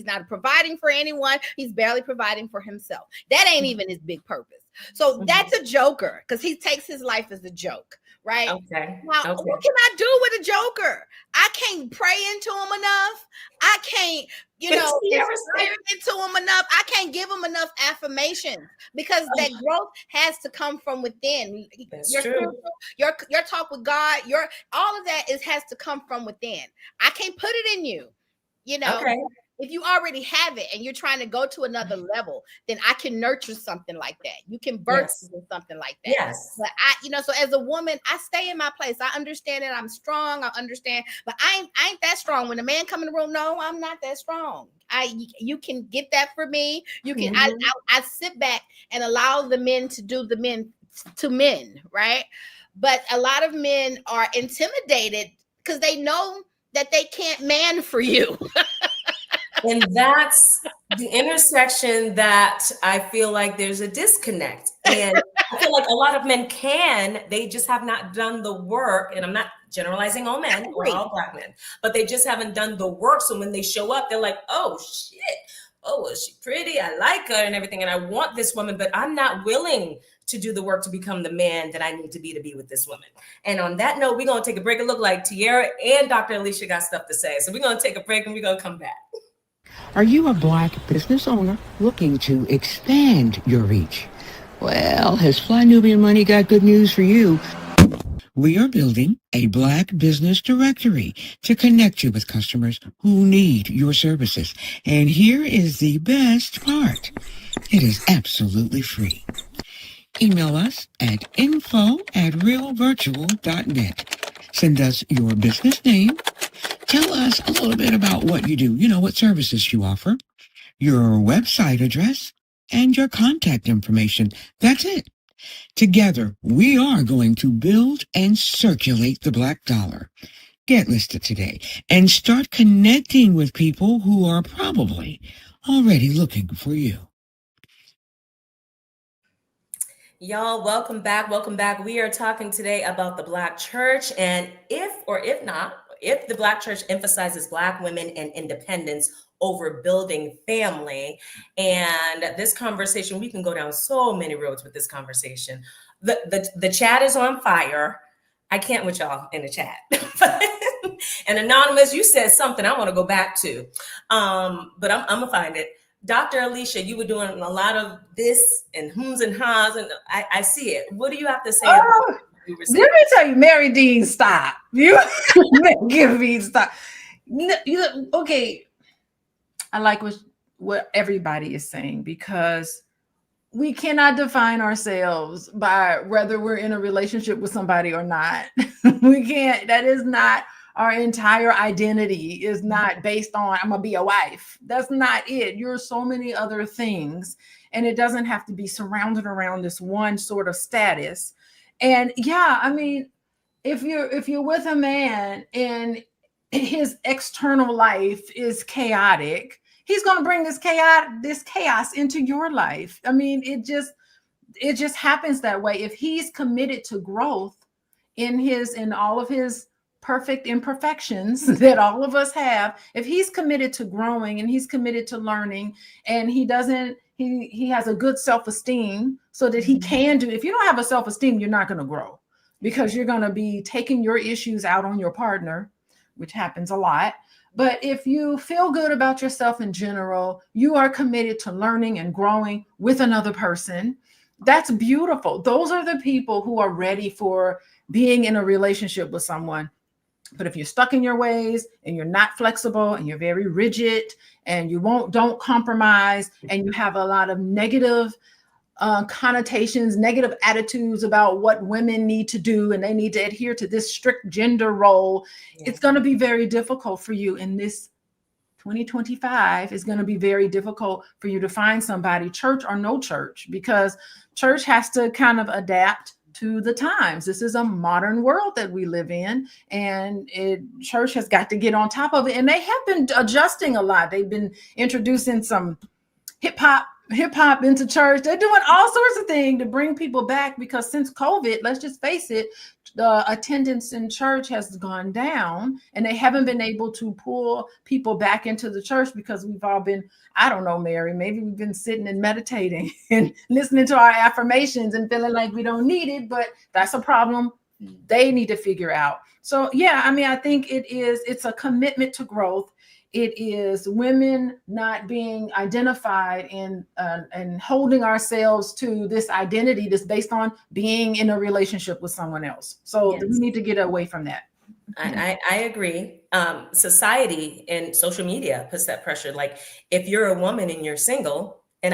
not providing for anyone. He's barely providing for himself. That ain't even his big purpose. So that's a joker because he takes his life as a joke. Right. Okay. Now, what can I do with a joker? I can't pray into him enough. I can't, inspire into him enough. I can't give him enough affirmation because that growth has to come from within. That's your true. Your talk with God, all of that has to come from within. I can't put it in you. Okay. If you already have it and you're trying to go to another level, then I can nurture something like that. You can birth something like that. Yes. But so as a woman, I stay in my place. I understand that I'm strong. I understand, but I ain't that strong. When a man come in the room, no, I'm not that strong. You can get that for me. You can. I sit back and allow the men to do the men to men, right? But a lot of men are intimidated because they know that they can't man for you. And that's the intersection that I feel like there's a disconnect. And I feel like a lot of men they just have not done the work. And I'm not generalizing all men or all Black men, but they just haven't done the work. So when they show up, they're like, oh shit. Oh, well, she's pretty. I like her and everything. And I want this woman, but I'm not willing to do the work to become the man that I need to be with this woman. And on that note, we're going to take a break. It looked like Tiara and Dr. Alicia got stuff to say. So we're going to take a break and we're going to come back. Are you a Black business owner looking to expand your reach? Well, has Fly Nubian Money got good news for you? We are building a Black business directory to connect you with customers who need your services. And here is the best part. It is absolutely free. Email us at info@realvirtual.net. Send us your business name. Tell us a little bit about what you do, what services you offer, your website address, and your contact information. That's it. Together, we are going to build and circulate the Black dollar. Get listed today and start connecting with people who are probably already looking for you. Y'all, welcome back. Welcome back. We are talking today about the Black church and if the Black church emphasizes Black women and independence over building family. And this conversation, we can go down so many roads with this conversation. The chat is on fire. I can't with y'all in the chat. And Anonymous, you said something I want to go back to, but I'm gonna find it. Dr. Alicia, you were doing a lot of this and hums and ha's, and I see it. What do you have to say about what you were saying? Let me tell you, Mary Dean, stop. You give me stop. Okay, I like what everybody is saying, because we cannot define ourselves by whether we're in a relationship with somebody or not. We can't. That is not our entire identity. Is not based on I'm gonna be a wife. That's not it. You're so many other things, and it doesn't have to be surrounded around this one sort of status. And yeah, I mean, if you're with a man and his external life is chaotic, he's going to bring this chaos into your life. I mean, it just happens that way. If he's committed to growth in all of his perfect imperfections that all of us have, if he's committed to growing and he's committed to learning, and he has a good self-esteem so that he can do. If you don't have a self-esteem, you're not going to grow, because you're going to be taking your issues out on your partner, which happens a lot. But if you feel good about yourself in general, you are committed to learning and growing with another person. That's beautiful. Those are the people who are ready for being in a relationship with someone. But if you're stuck in your ways and you're not flexible and you're very rigid and you don't compromise, and you have a lot of negative connotations, negative attitudes about what women need to do, and they need to adhere to this strict gender role, it's going to be very difficult for you in this 2025. Is going to be very difficult for you to find somebody, church or no church, because church has to kind of adapt to the times. This is a modern world that we live in, and church has got to get on top of it. And they have been adjusting a lot. They've been introducing some hip hop into church. They're doing all sorts of things to bring people back, because since COVID, let's just face it, the attendance in church has gone down, and they haven't been able to pull people back into the church because we've all been, I don't know, Mary, maybe we've been sitting and meditating and listening to our affirmations and feeling like we don't need it, but that's a problem they need to figure out. So yeah, I mean, I think it's a commitment to growth. It is women not being identified in and holding ourselves to this identity that's based on being in a relationship with someone else. So we need to get away from that. I agree. Society and social media puts that pressure. Like, if you're a woman and you're single, and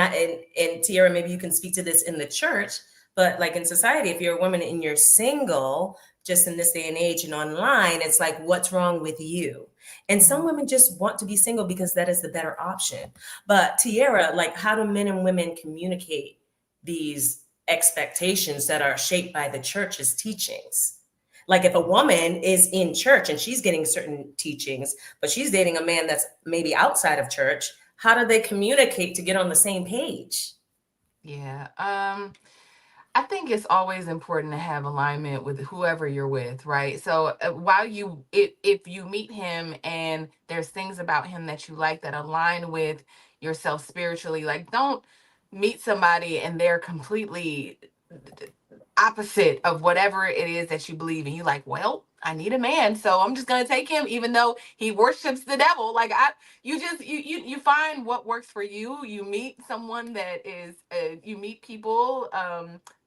Tiara, maybe you can speak to this in the church, but like in society, if you're a woman and you're single, just in this day and age and online, it's like, what's wrong with you? And some women just want to be single because that is the better option. But Tiara, like, how do men and women communicate these expectations that are shaped by the church's teachings? Like, if a woman is in church and she's getting certain teachings, but she's dating a man that's maybe outside of church, how do they communicate to get on the same page? Yeah. I think it's always important to have alignment with whoever you're with, right? So if you meet him and there's things about him that you like that align with yourself spiritually, like, don't meet somebody and they're completely opposite of whatever it is that you believe in. You like, well, I need a man, so I'm just gonna take him, even though he worships the devil. Like, you find what works for you. You meet someone that is, you meet people,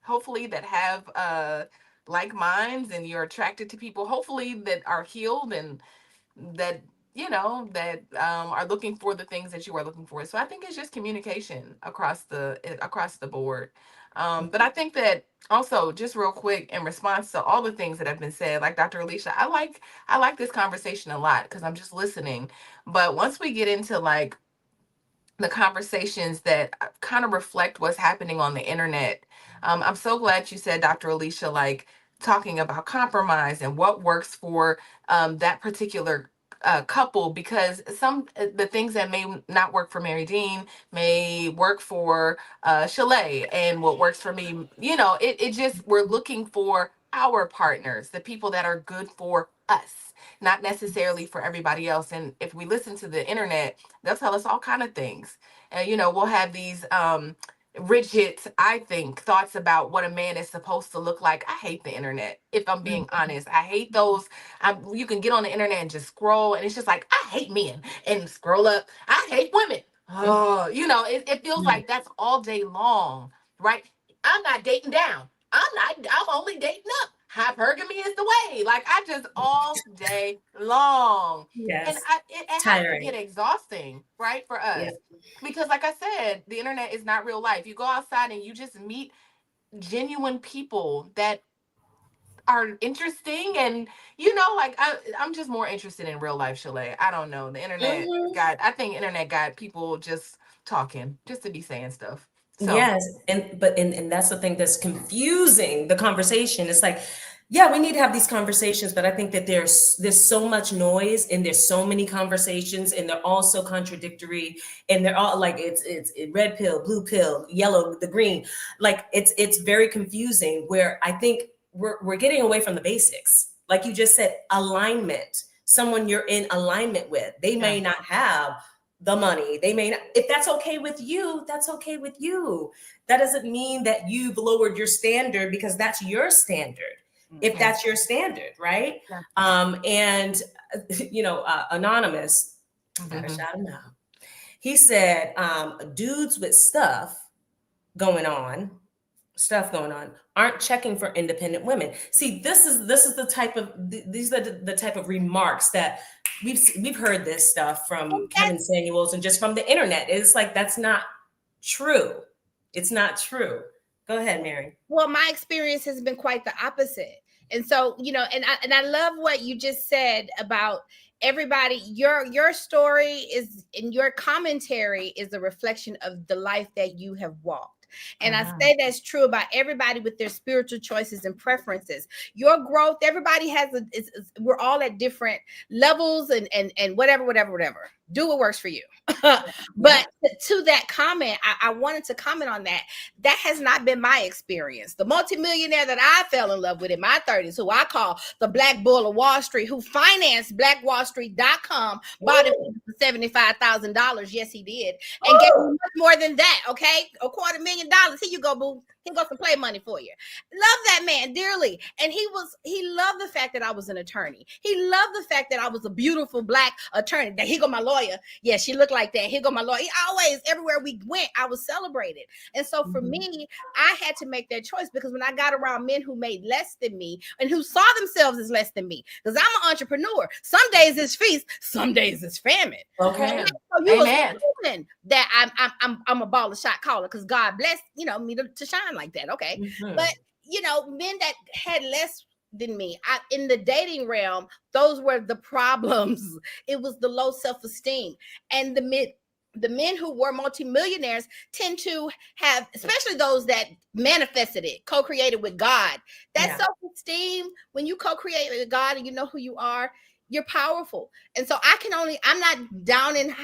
hopefully that have like minds, and you're attracted to people, hopefully that are healed and that that are looking for the things that you are looking for. So I think it's just communication across the board. But I think that also, just real quick, in response to all the things that have been said, like Dr. Alicia, I like this conversation a lot because I'm just listening. But once we get into like the conversations that kind of reflect what's happening on the internet, I'm so glad you said, Dr. Alicia, like talking about compromise and what works for that particular couple, because the things that may not work for Mary Dean may work for Shalaye, and what works for me, it just, we're looking for our partners, the people that are good for us, not necessarily for everybody else. And if we listen to the internet, they'll tell us all kind of things. And we'll have these rigid, I think, thoughts about what a man is supposed to look like. I hate the internet, if I'm being honest. I hate those. You can get on the internet and just scroll, and it's just like, I hate men, and scroll up, I hate women. Oh, it feels like that's all day long, right? I'm not dating down. I'm only dating up. Hypergamy is the way. Like, I just all day long. And Yes. it has to get Tiring. exhausting, right, for Yeah. us. Because like I said, the internet is not real life. You go outside and you just meet genuine people that are interesting, and like I'm just more interested in real life, Shalaye. I don't know. The internet Mhm. I think internet got people just talking, just to be saying stuff. So Yes, and that's the thing that's confusing the conversation. It's like, yeah, we need to have these conversations, but I think that there's so much noise and there's so many conversations and they're all so contradictory and they're all like it's red pill, blue pill, yellow, the green. Like it's very confusing where I think we're getting away from the basics. Like you just said, alignment. Someone you're in alignment with. They yeah. may not have the money. They may not, if that's okay with you, that's okay with you. That doesn't mean that you've lowered your standard because that's your standard. If Yeah. that's your standard, right? Yeah. And Anonymous, gotta shout him out. He said, dudes with stuff going on aren't checking for independent women. See, this is the type of these are the type of remarks that we've heard this stuff from Kevin Samuels and just from the internet. It's like that's not true. It's not true. Go ahead, Mary. Well, my experience has been quite the opposite. And so, and I love what you just said about everybody. Your story is, and your commentary is a reflection of the life that you have walked. And I say that's true about everybody with their spiritual choices and preferences. Your growth, everybody has we're all at different levels and whatever. Do what works for you. But to that comment, I wanted to comment on that. That has not been my experience. The multimillionaire that I fell in love with in my 30s, who I call the Black Bull of Wall Street, who financed blackwallstreet.com, bought it for $75,000. Yes, he did. And gave me much more than that. Okay. $250,000. Here you go, boo. Here goes some play money for you. Love that man dearly. And he loved the fact that I was an attorney. He loved the fact that I was a beautiful Black attorney. That here go my lawyer. Yeah, she looked like that. Here go my lawyer. He always, everywhere we went, I was celebrated. And so for me, I had to make that choice, because when I got around men who made less than me and who saw themselves as less than me, because I'm an entrepreneur. Some days it's feast, some days it's famine. Okay. So you was that I'm a baller shot caller because God blessed me to shine like that. Okay, but men that had less than me, in the dating realm, those were the problems. It was the low self-esteem, and the men who were multimillionaires tend to have, especially those that manifested it, co-created with God. That self-esteem, when you co-create with God and you know who you are, you're powerful. And so I'm not down in,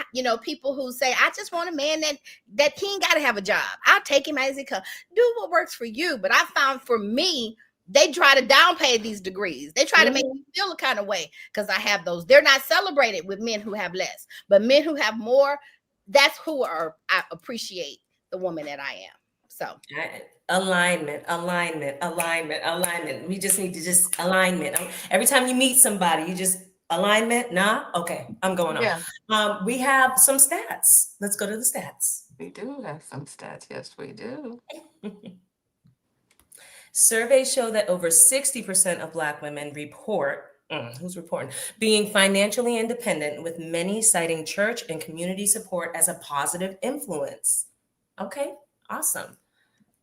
people who say, I just want a man that he ain't got to have a job. I'll take him as he comes. Do what works for you. But I found for me, they try to downplay these degrees. They try to make me feel a kind of way because I have those. They're not celebrated with men who have less, but men who have more, that's who I appreciate the woman that I am. So alignment. We just need to just alignment. Every time you meet somebody, you just alignment. Nah, okay, I'm going on. Yeah. We have some stats. Let's go to the stats. We do have some stats. Yes, we do. Surveys show that over 60% of Black women report, who's reporting, being financially independent, with many citing church and community support as a positive influence. Okay, awesome.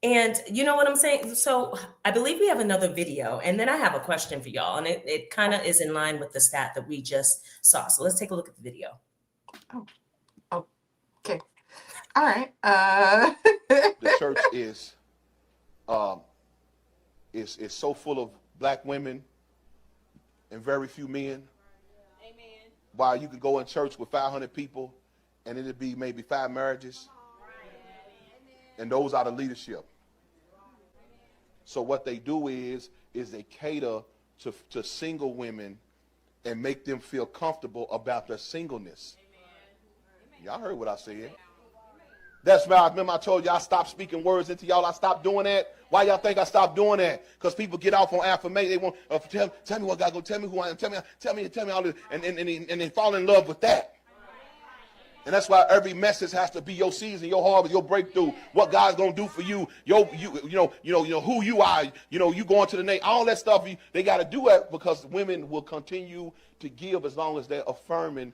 And you know what I'm saying? So I believe we have another video, and then I have a question for y'all, and it kind of is in line with the stat that we just saw. So let's take a look at the video. Oh, okay. All right. The church is so full of Black women and very few men. Amen. While you could go in church with 500 people and it'd be maybe 5 marriages. And those are the leadership. So what they do is they cater to single women and make them feel comfortable about their singleness. Y'all heard what I said. That's why I remember I told you I stopped speaking words into y'all. I stopped doing that. Why y'all think I stopped doing that? Because people get off on affirmation. They want tell me what God go. Tell me who I am. Tell me all this, and they fall in love with that. And that's why every message has to be your season, your harvest, your breakthrough. What God's gonna do for you. You know who you are. You know you going to the next. All that stuff. They got to do it because women will continue to give as long as they're affirming.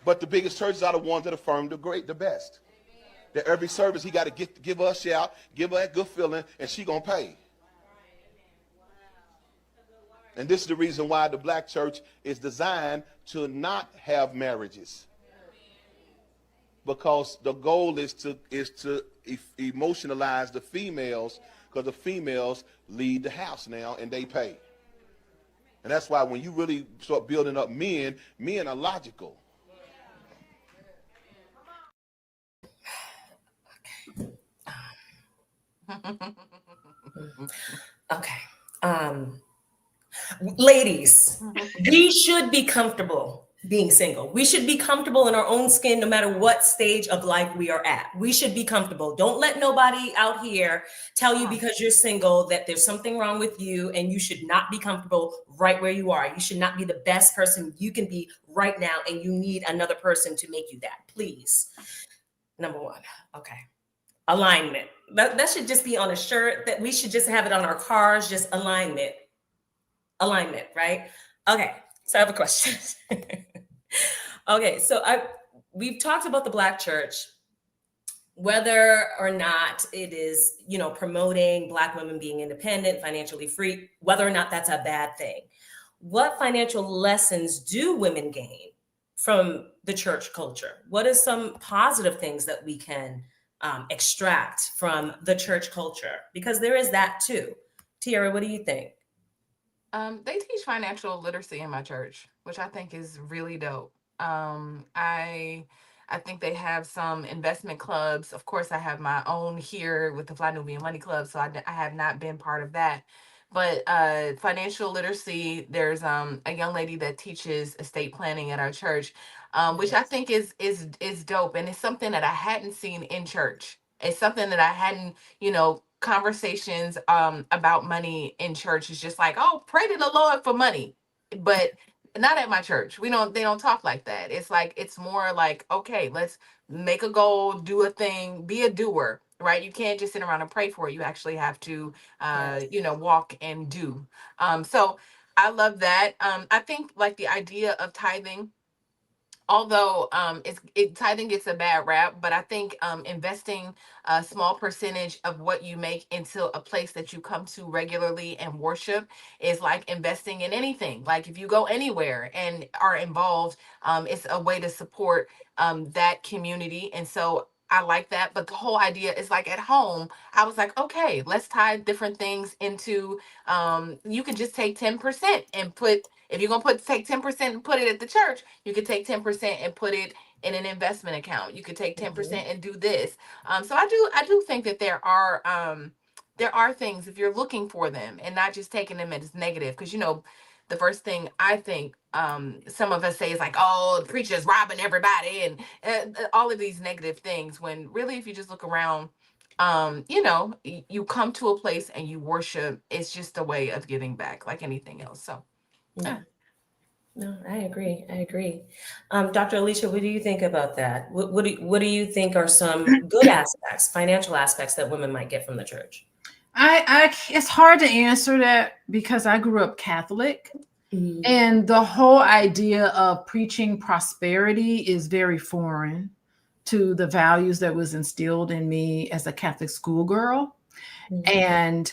But the biggest churches are the ones that affirm the best. That every service he got to give her a shout, give her a good feeling, and she gonna pay. And this is the reason why the black church is designed to not have marriages, because the goal is to emotionalize the females, because the females lead the house now and they pay. And that's why when you really start building up men are logical. Okay. Ladies, we should be comfortable being single. We should be comfortable in our own skin no matter what stage of life we are at. We should be comfortable. Don't let nobody out here tell you because you're single that there's something wrong with you and you should not be comfortable right where you are. You should not be the best person you can be right now and you need another person to make you that. Please. Number one. Okay. Alignment. That should just be on a shirt. That we should just have it on our cars. Just alignment, right? Okay, so I have a question. Okay, so we've talked about the Black church, whether or not it is, promoting Black women being independent, financially free, whether or not that's a bad thing. What financial lessons do women gain from the church culture? What are some positive things that we can extract from the church culture? Because there is that too. Tiara, what do you think? They teach financial literacy in my church, which I think is really dope. I think they have some investment clubs. Of course, I have my own here with the Fly Nubian Money Club, so I have not been part of that. But financial literacy, there's a young lady that teaches estate planning at our church, which I think is dope, and it's something that I hadn't seen in church. It's something that I hadn't, conversations about money in church is just like, oh, pray to the Lord for money, but not at my church. They don't talk like that. It's more like, okay, let's make a goal, do a thing, be a doer, right? You can't just sit around and pray for it. You actually have to walk and do. So I love that. I think like the idea of tithing, although tithing gets a bad rap, but I think investing a small percentage of what you make into a place that you come to regularly and worship is like investing in anything. Like if you go anywhere and are involved, it's a way to support that community. And so I like that. But the whole idea is like at home, I was like, okay, let's tie different things into, you can just take 10% and put, if you're going to take 10% and put it at the church, you could take 10% and put it in an investment account. You could take 10% and do this. So I do think that there are things if you're looking for them and not just taking them as negative. Because, the first thing I think some of us say is like, oh, the preacher's robbing everybody and all of these negative things. When really, if you just look around, you come to a place and you worship. It's just a way of giving back like anything else. So. Yeah. No, I agree. Dr. Alicia, what do you think about that? What do you think are some good aspects, financial aspects that women might get from the church? It's hard to answer that because I grew up Catholic, and the whole idea of preaching prosperity is very foreign to the values that was instilled in me as a Catholic schoolgirl. And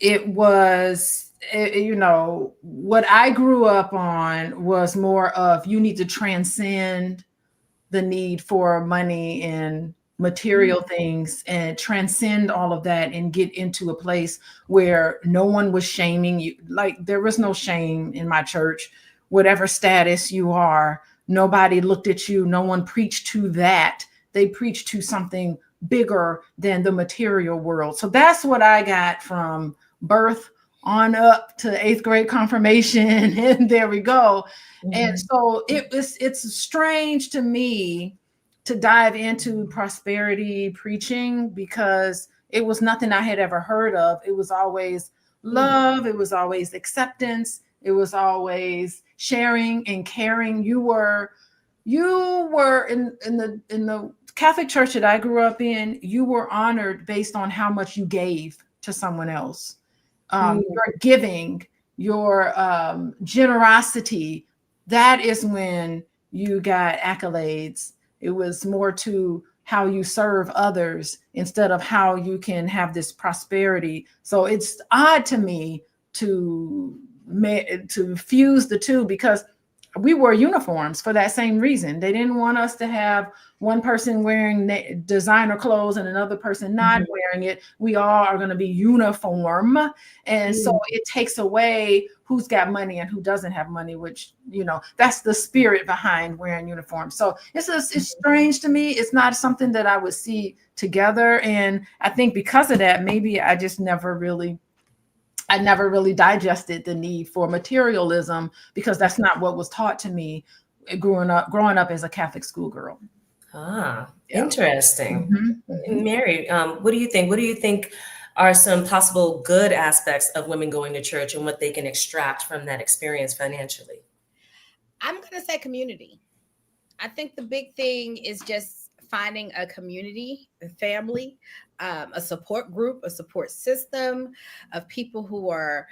it was, what I grew up on was more of you need to transcend the need for money and material things and transcend all of that and get into a place where no one was shaming you. Like there was no shame in my church, whatever status you are, nobody looked at you. No one preached to that. They preached to something bigger than the material world. So that's what I got from birth on up to 8th grade confirmation. And there we go. And so it's strange to me to dive into prosperity preaching because it was nothing I had ever heard of. It was always love, it was always acceptance, it was always sharing and caring. You were in the Catholic church that I grew up in, you were honored based on how much you gave to someone else. Your giving, your generosity, that is when you got accolades. It was more to how you serve others instead of how you can have this prosperity. So it's odd to me to fuse the two, because we wore uniforms for that same reason. They didn't want us to have one person wearing designer clothes and another person not wearing it. We all are going to be uniform. And so it takes away who's got money and who doesn't have money, which, that's the spirit behind wearing uniforms. So it's strange to me. It's not something that I would see together. And I think because of that, maybe I just never really digested the need for materialism, because that's not what was taught to me growing up as a Catholic schoolgirl. Interesting. Marye, what do you think? What do you think are some possible good aspects of women going to church and what they can extract from that experience financially? I'm going to say community. I think the big thing is just finding a community, a family, a support group, a support system of people who are,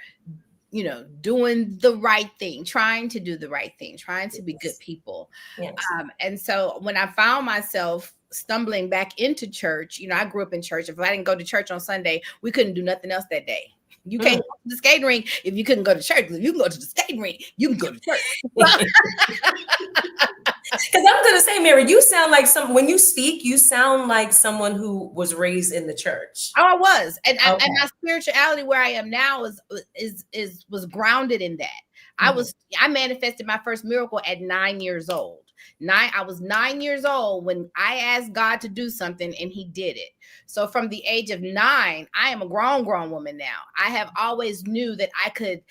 doing the right thing, trying to do the right thing, trying to be good people. Yes. And so when I found myself stumbling back into church, I grew up in church. If I didn't go to church on Sunday, we couldn't do nothing else that day. You can't go to the skating rink if you couldn't go to church. If you can go to the skating rink, you can go to church. Because I'm going to say, Marye, you sound like when you speak, you sound like someone who was raised in the church. Oh, I was. And my spirituality where I am now was grounded in that. I manifested my first miracle at 9 years old. I was 9 years old when I asked God to do something and he did it. So from the age of 9, I am a grown woman now. I have always knew that I could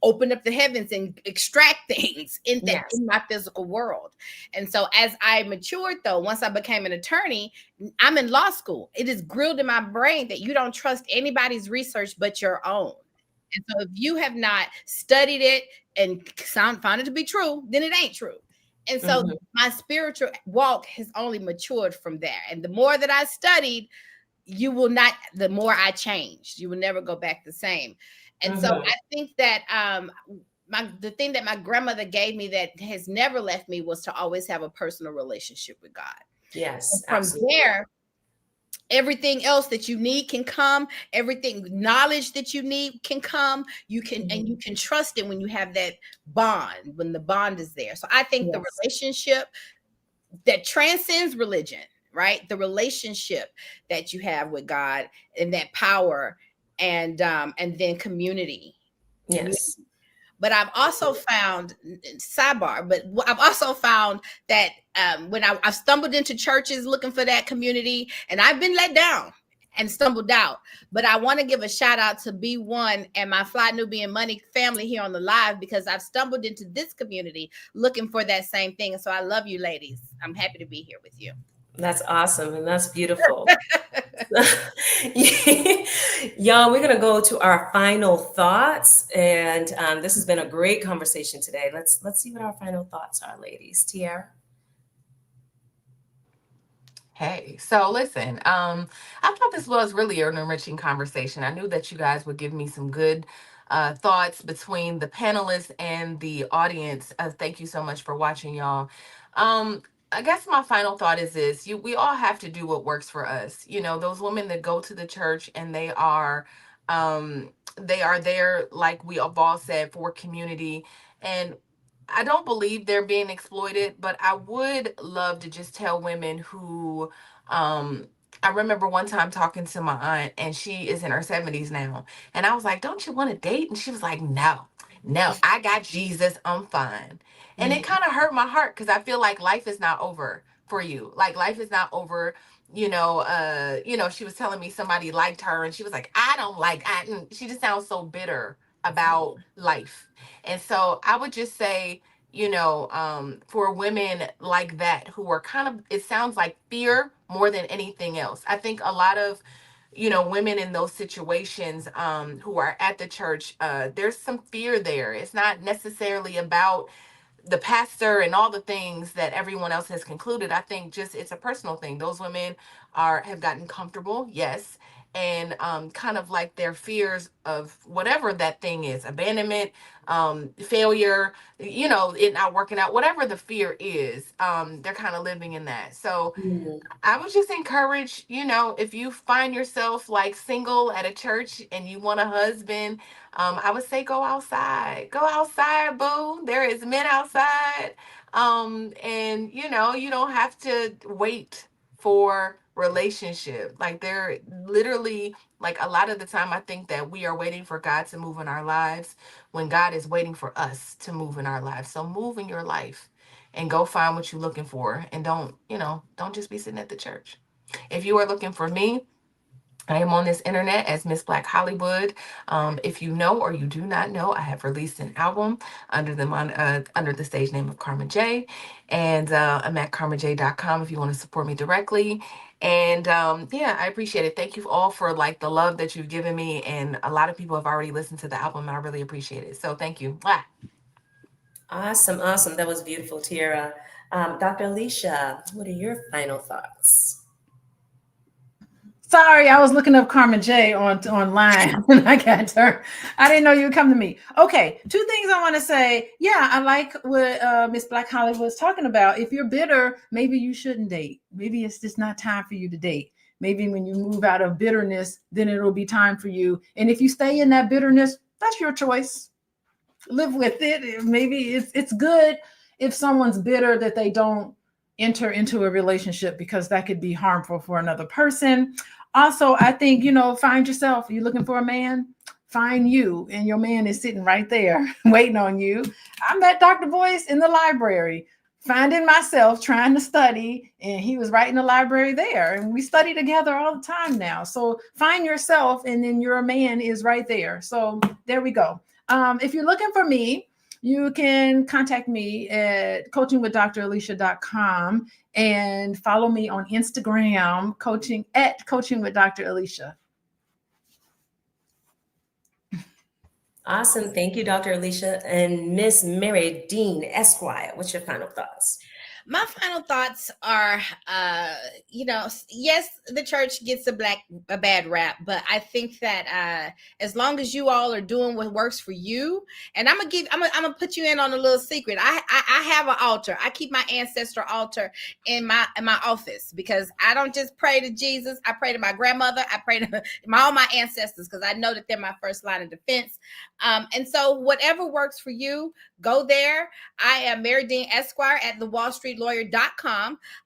open up the heavens and extract things in my physical world. And so as I matured, though, once I became an attorney, I'm in law school. It is grilled in my brain that you don't trust anybody's research but your own. And so if you have not studied it and found it to be true, then it ain't true. And so my spiritual walk has only matured from there. And the more that I studied, the more I changed. You will never go back the same. And so I think that the thing that my grandmother gave me that has never left me was to always have a personal relationship with God. Yes. And from there, everything else that you need can come. Everything, knowledge that you need can come. You can and you can trust it when you have that bond, when the bond is there. So I think the relationship that transcends religion, right? The relationship that you have with God and that power, and then community. Yes. But I've also found, sidebar, I've also found that when I've stumbled into churches looking for that community, and I've been let down and stumbled out. But I want to give a shout out to B1 and my Fly Nubian Money family here on the live, because I've stumbled into this community looking for that same thing. And so I love you, ladies. I'm happy to be here with you. That's awesome. And that's beautiful. Y'all, we're going to go to our final thoughts. And this has been a great conversation today. Let's see what our final thoughts are, ladies. Tiara? Hey, so listen, I thought this was really an enriching conversation. I knew that you guys would give me some good thoughts between the panelists and the audience. Thank you so much for watching, y'all. I guess my final thought is this: we all have to do what works for us. Those women that go to the church and they are there, like we have all said, for community. And I don't believe they're being exploited, but I would love to just tell women who, I remember one time talking to my aunt, and she is in her 70s now. And I was like, don't you want to date? And she was like, no, I got Jesus. I'm fine. And it kind of hurt my heart, because I feel like life is not over for you. Like, life is not over. She was telling me somebody liked her, and she was like, she just sounds so bitter about life. And so I would just say, for women like that who are kind of, it sounds like fear more than anything else. I think a lot of, women in those situations who are at the church, there's some fear there. It's not necessarily about the pastor and all the things that everyone else has concluded. I think just it's a personal thing. Those women have gotten comfortable, yes, and kind of like their fears of whatever that thing is, abandonment, failure, it not working out, whatever the fear is, they're kind of living in that. So I would just encourage, if you find yourself like single at a church and you want a husband, I would say go outside. Go outside, boo. There is men outside. And you don't have to wait for relationship. Like they're literally, like, a lot of the time I think that we are waiting for God to move in our lives when God is waiting for us to move in our lives. So move in your life and go find what you're looking for, and don't just be sitting at the church. If you are looking for me, I am on this internet as Miss Black Hollywood. If you know or you do not know, I have released an album under the stage name of Karma J, and I'm at karmaj.com if you want to support me directly. And yeah, I appreciate it. Thank you all for like the love that you've given me, and a lot of people have already listened to the album, and I really appreciate it. So thank you. Mwah. Awesome, awesome. That was beautiful, Tiara. Dr. Alicia, what are your final thoughts? Sorry, I was looking up Karma J online and I got her. I didn't know you would come to me. Okay, two things I want to say. Yeah, I like what Miss Black Hollywood was talking about. If you're bitter, maybe you shouldn't date. Maybe it's just not time for you to date. Maybe when you move out of bitterness, then it'll be time for you. And if you stay in that bitterness, that's your choice. Live with it. Maybe it's good if someone's bitter that they don't enter into a relationship, because that could be harmful for another person. Also, I think, find yourself. You're looking for a man, find you, and your man is sitting right there waiting on you. I met Dr. Boyce in the library, finding myself trying to study, and he was right in the library there, and we study together all the time now. So find yourself, and then your man is right there. So there we go. If you're looking for me, you can contact me at coachingwithdralicia.com and follow me on Instagram, coaching with Dr. Alicia. Awesome. Thank you, Dr. Alicia. And Miss Marye Dean, Esquire, what's your final thoughts? My final thoughts are, yes, the church gets a bad rap, but I think that as long as you all are doing what works for you, and I'm gonna put you in on a little secret. I have an altar. I keep my ancestor altar in my office, because I don't just pray to Jesus. I pray to my grandmother. I pray to all my ancestors, because I know that they're my first line of defense. And so whatever works for you, go there. I am Marye Dean Esquire at thewallstreetlawyer.com.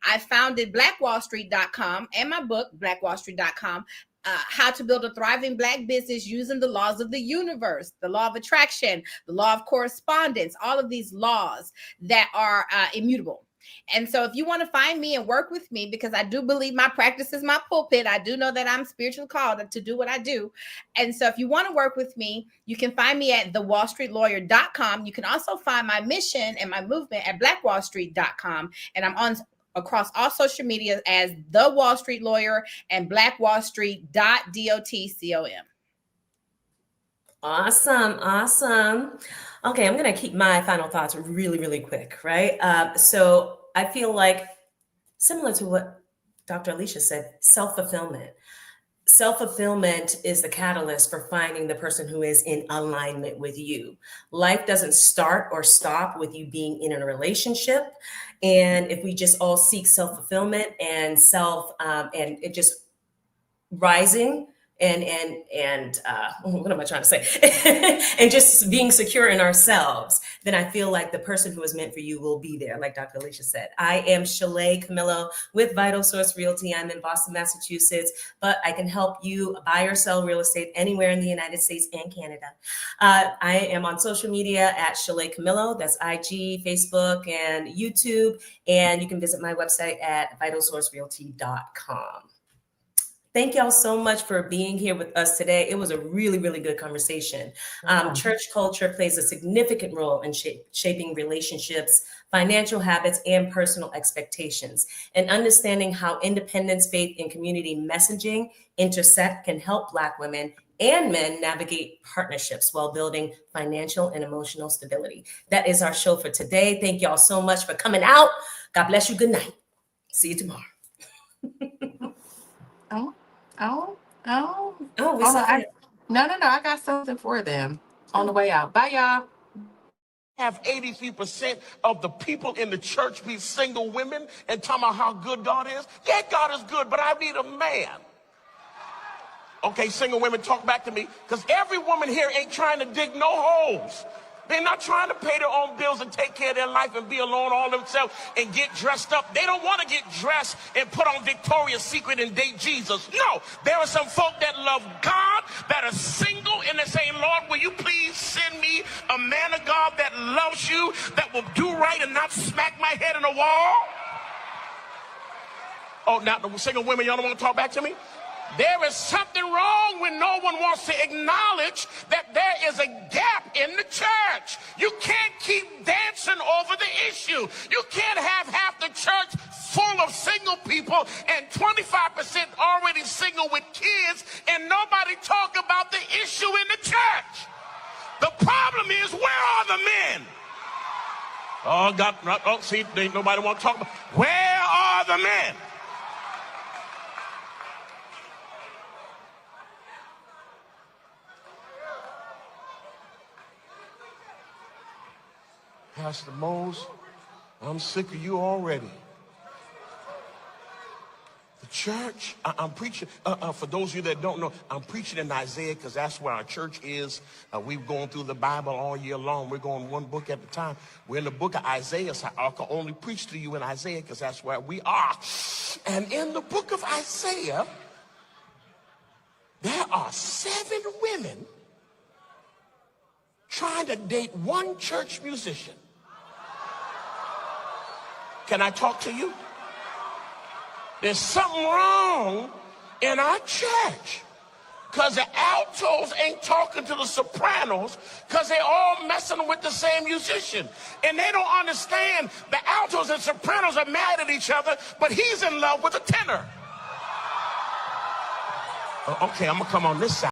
I founded blackwallstreet.com and my book, blackwallstreet.com, how to build a thriving Black business using the laws of the universe, the law of attraction, the law of correspondence, all of these laws that are immutable. And so if you want to find me and work with me, because I do believe my practice is my pulpit, I do know that I'm spiritually called to do what I do. And so if you want to work with me, you can find me at thewallstreetlawyer.com. You can also find my mission and my movement at blackwallstreet.com. And I'm on across all social media as The Wall Street Lawyer and blackwallstreet.dotcom. Awesome, awesome. Okay, I'm going to keep my final thoughts really, really quick, right? So I feel like, similar to what Dr. Alicia said, self-fulfillment. Self-fulfillment is the catalyst for finding the person who is in alignment with you. Life doesn't start or stop with you being in a relationship. And if we just all seek self-fulfillment and and it just rising and what am I trying to say? And just being secure in ourselves, then I feel like the person who is meant for you will be there, like Dr. Alicia said. I am Shalaye Camillo with Vital Source Realty. I'm in Boston, Massachusetts, but I can help you buy or sell real estate anywhere in the United States and Canada. I am on social media at Shalaye Camillo. That's IG, Facebook, and YouTube. And you can visit my website at vitalsourcerealty.com. Thank y'all so much for being here with us today. It was a really, really good conversation. Church culture plays a significant role in shaping relationships, financial habits, and personal expectations. And understanding how independence, faith, and community messaging intersect can help Black women and men navigate partnerships while building financial and emotional stability. That is our show for today. Thank y'all so much for coming out. God bless you. Good night. See you tomorrow. Oh, Oh, we hold saw on. it. No, I got something for them on the way out. Bye, y'all. Have 83% of the people in the church be single women and talking about how good God is. Yeah, God is good, but I need a man. Okay, single women, talk back to me, because every woman here ain't trying to dig no holes. They're not trying to pay their own bills and take care of their life and be alone all themselves and get dressed up. They don't want to get dressed and put on Victoria's Secret and date Jesus. No, there are some folk that love God, that are single, and they're saying, Lord, will you please send me a man of God that loves you, that will do right and not smack my head in a wall? Oh, now the single women, y'all don't want to talk back to me? There is something wrong when no one wants to acknowledge that there is a gap in the church. You can't keep dancing over the issue. You can't have half the church full of single people and 25% already single with kids and nobody talk about the issue in the church. The problem is, where are the men? Oh, see, ain't nobody want to talk about. Where are the men? Pastor Mose, I'm sick of you already. The church, I'm preaching, for those of you that don't know, I'm preaching in Isaiah because that's where our church is. We've gone through the Bible all year long. We're going one book at a time. We're in the book of Isaiah, so I can only preach to you in Isaiah because that's where we are. And in the book of Isaiah, there are 7 women trying to date one church musician. Can I talk to you? There's something wrong in our church because the altos ain't talking to the sopranos because they're all messing with the same musician. And they don't understand the altos and sopranos are mad at each other, but he's in love with a tenor. Okay, I'm going to come on this side.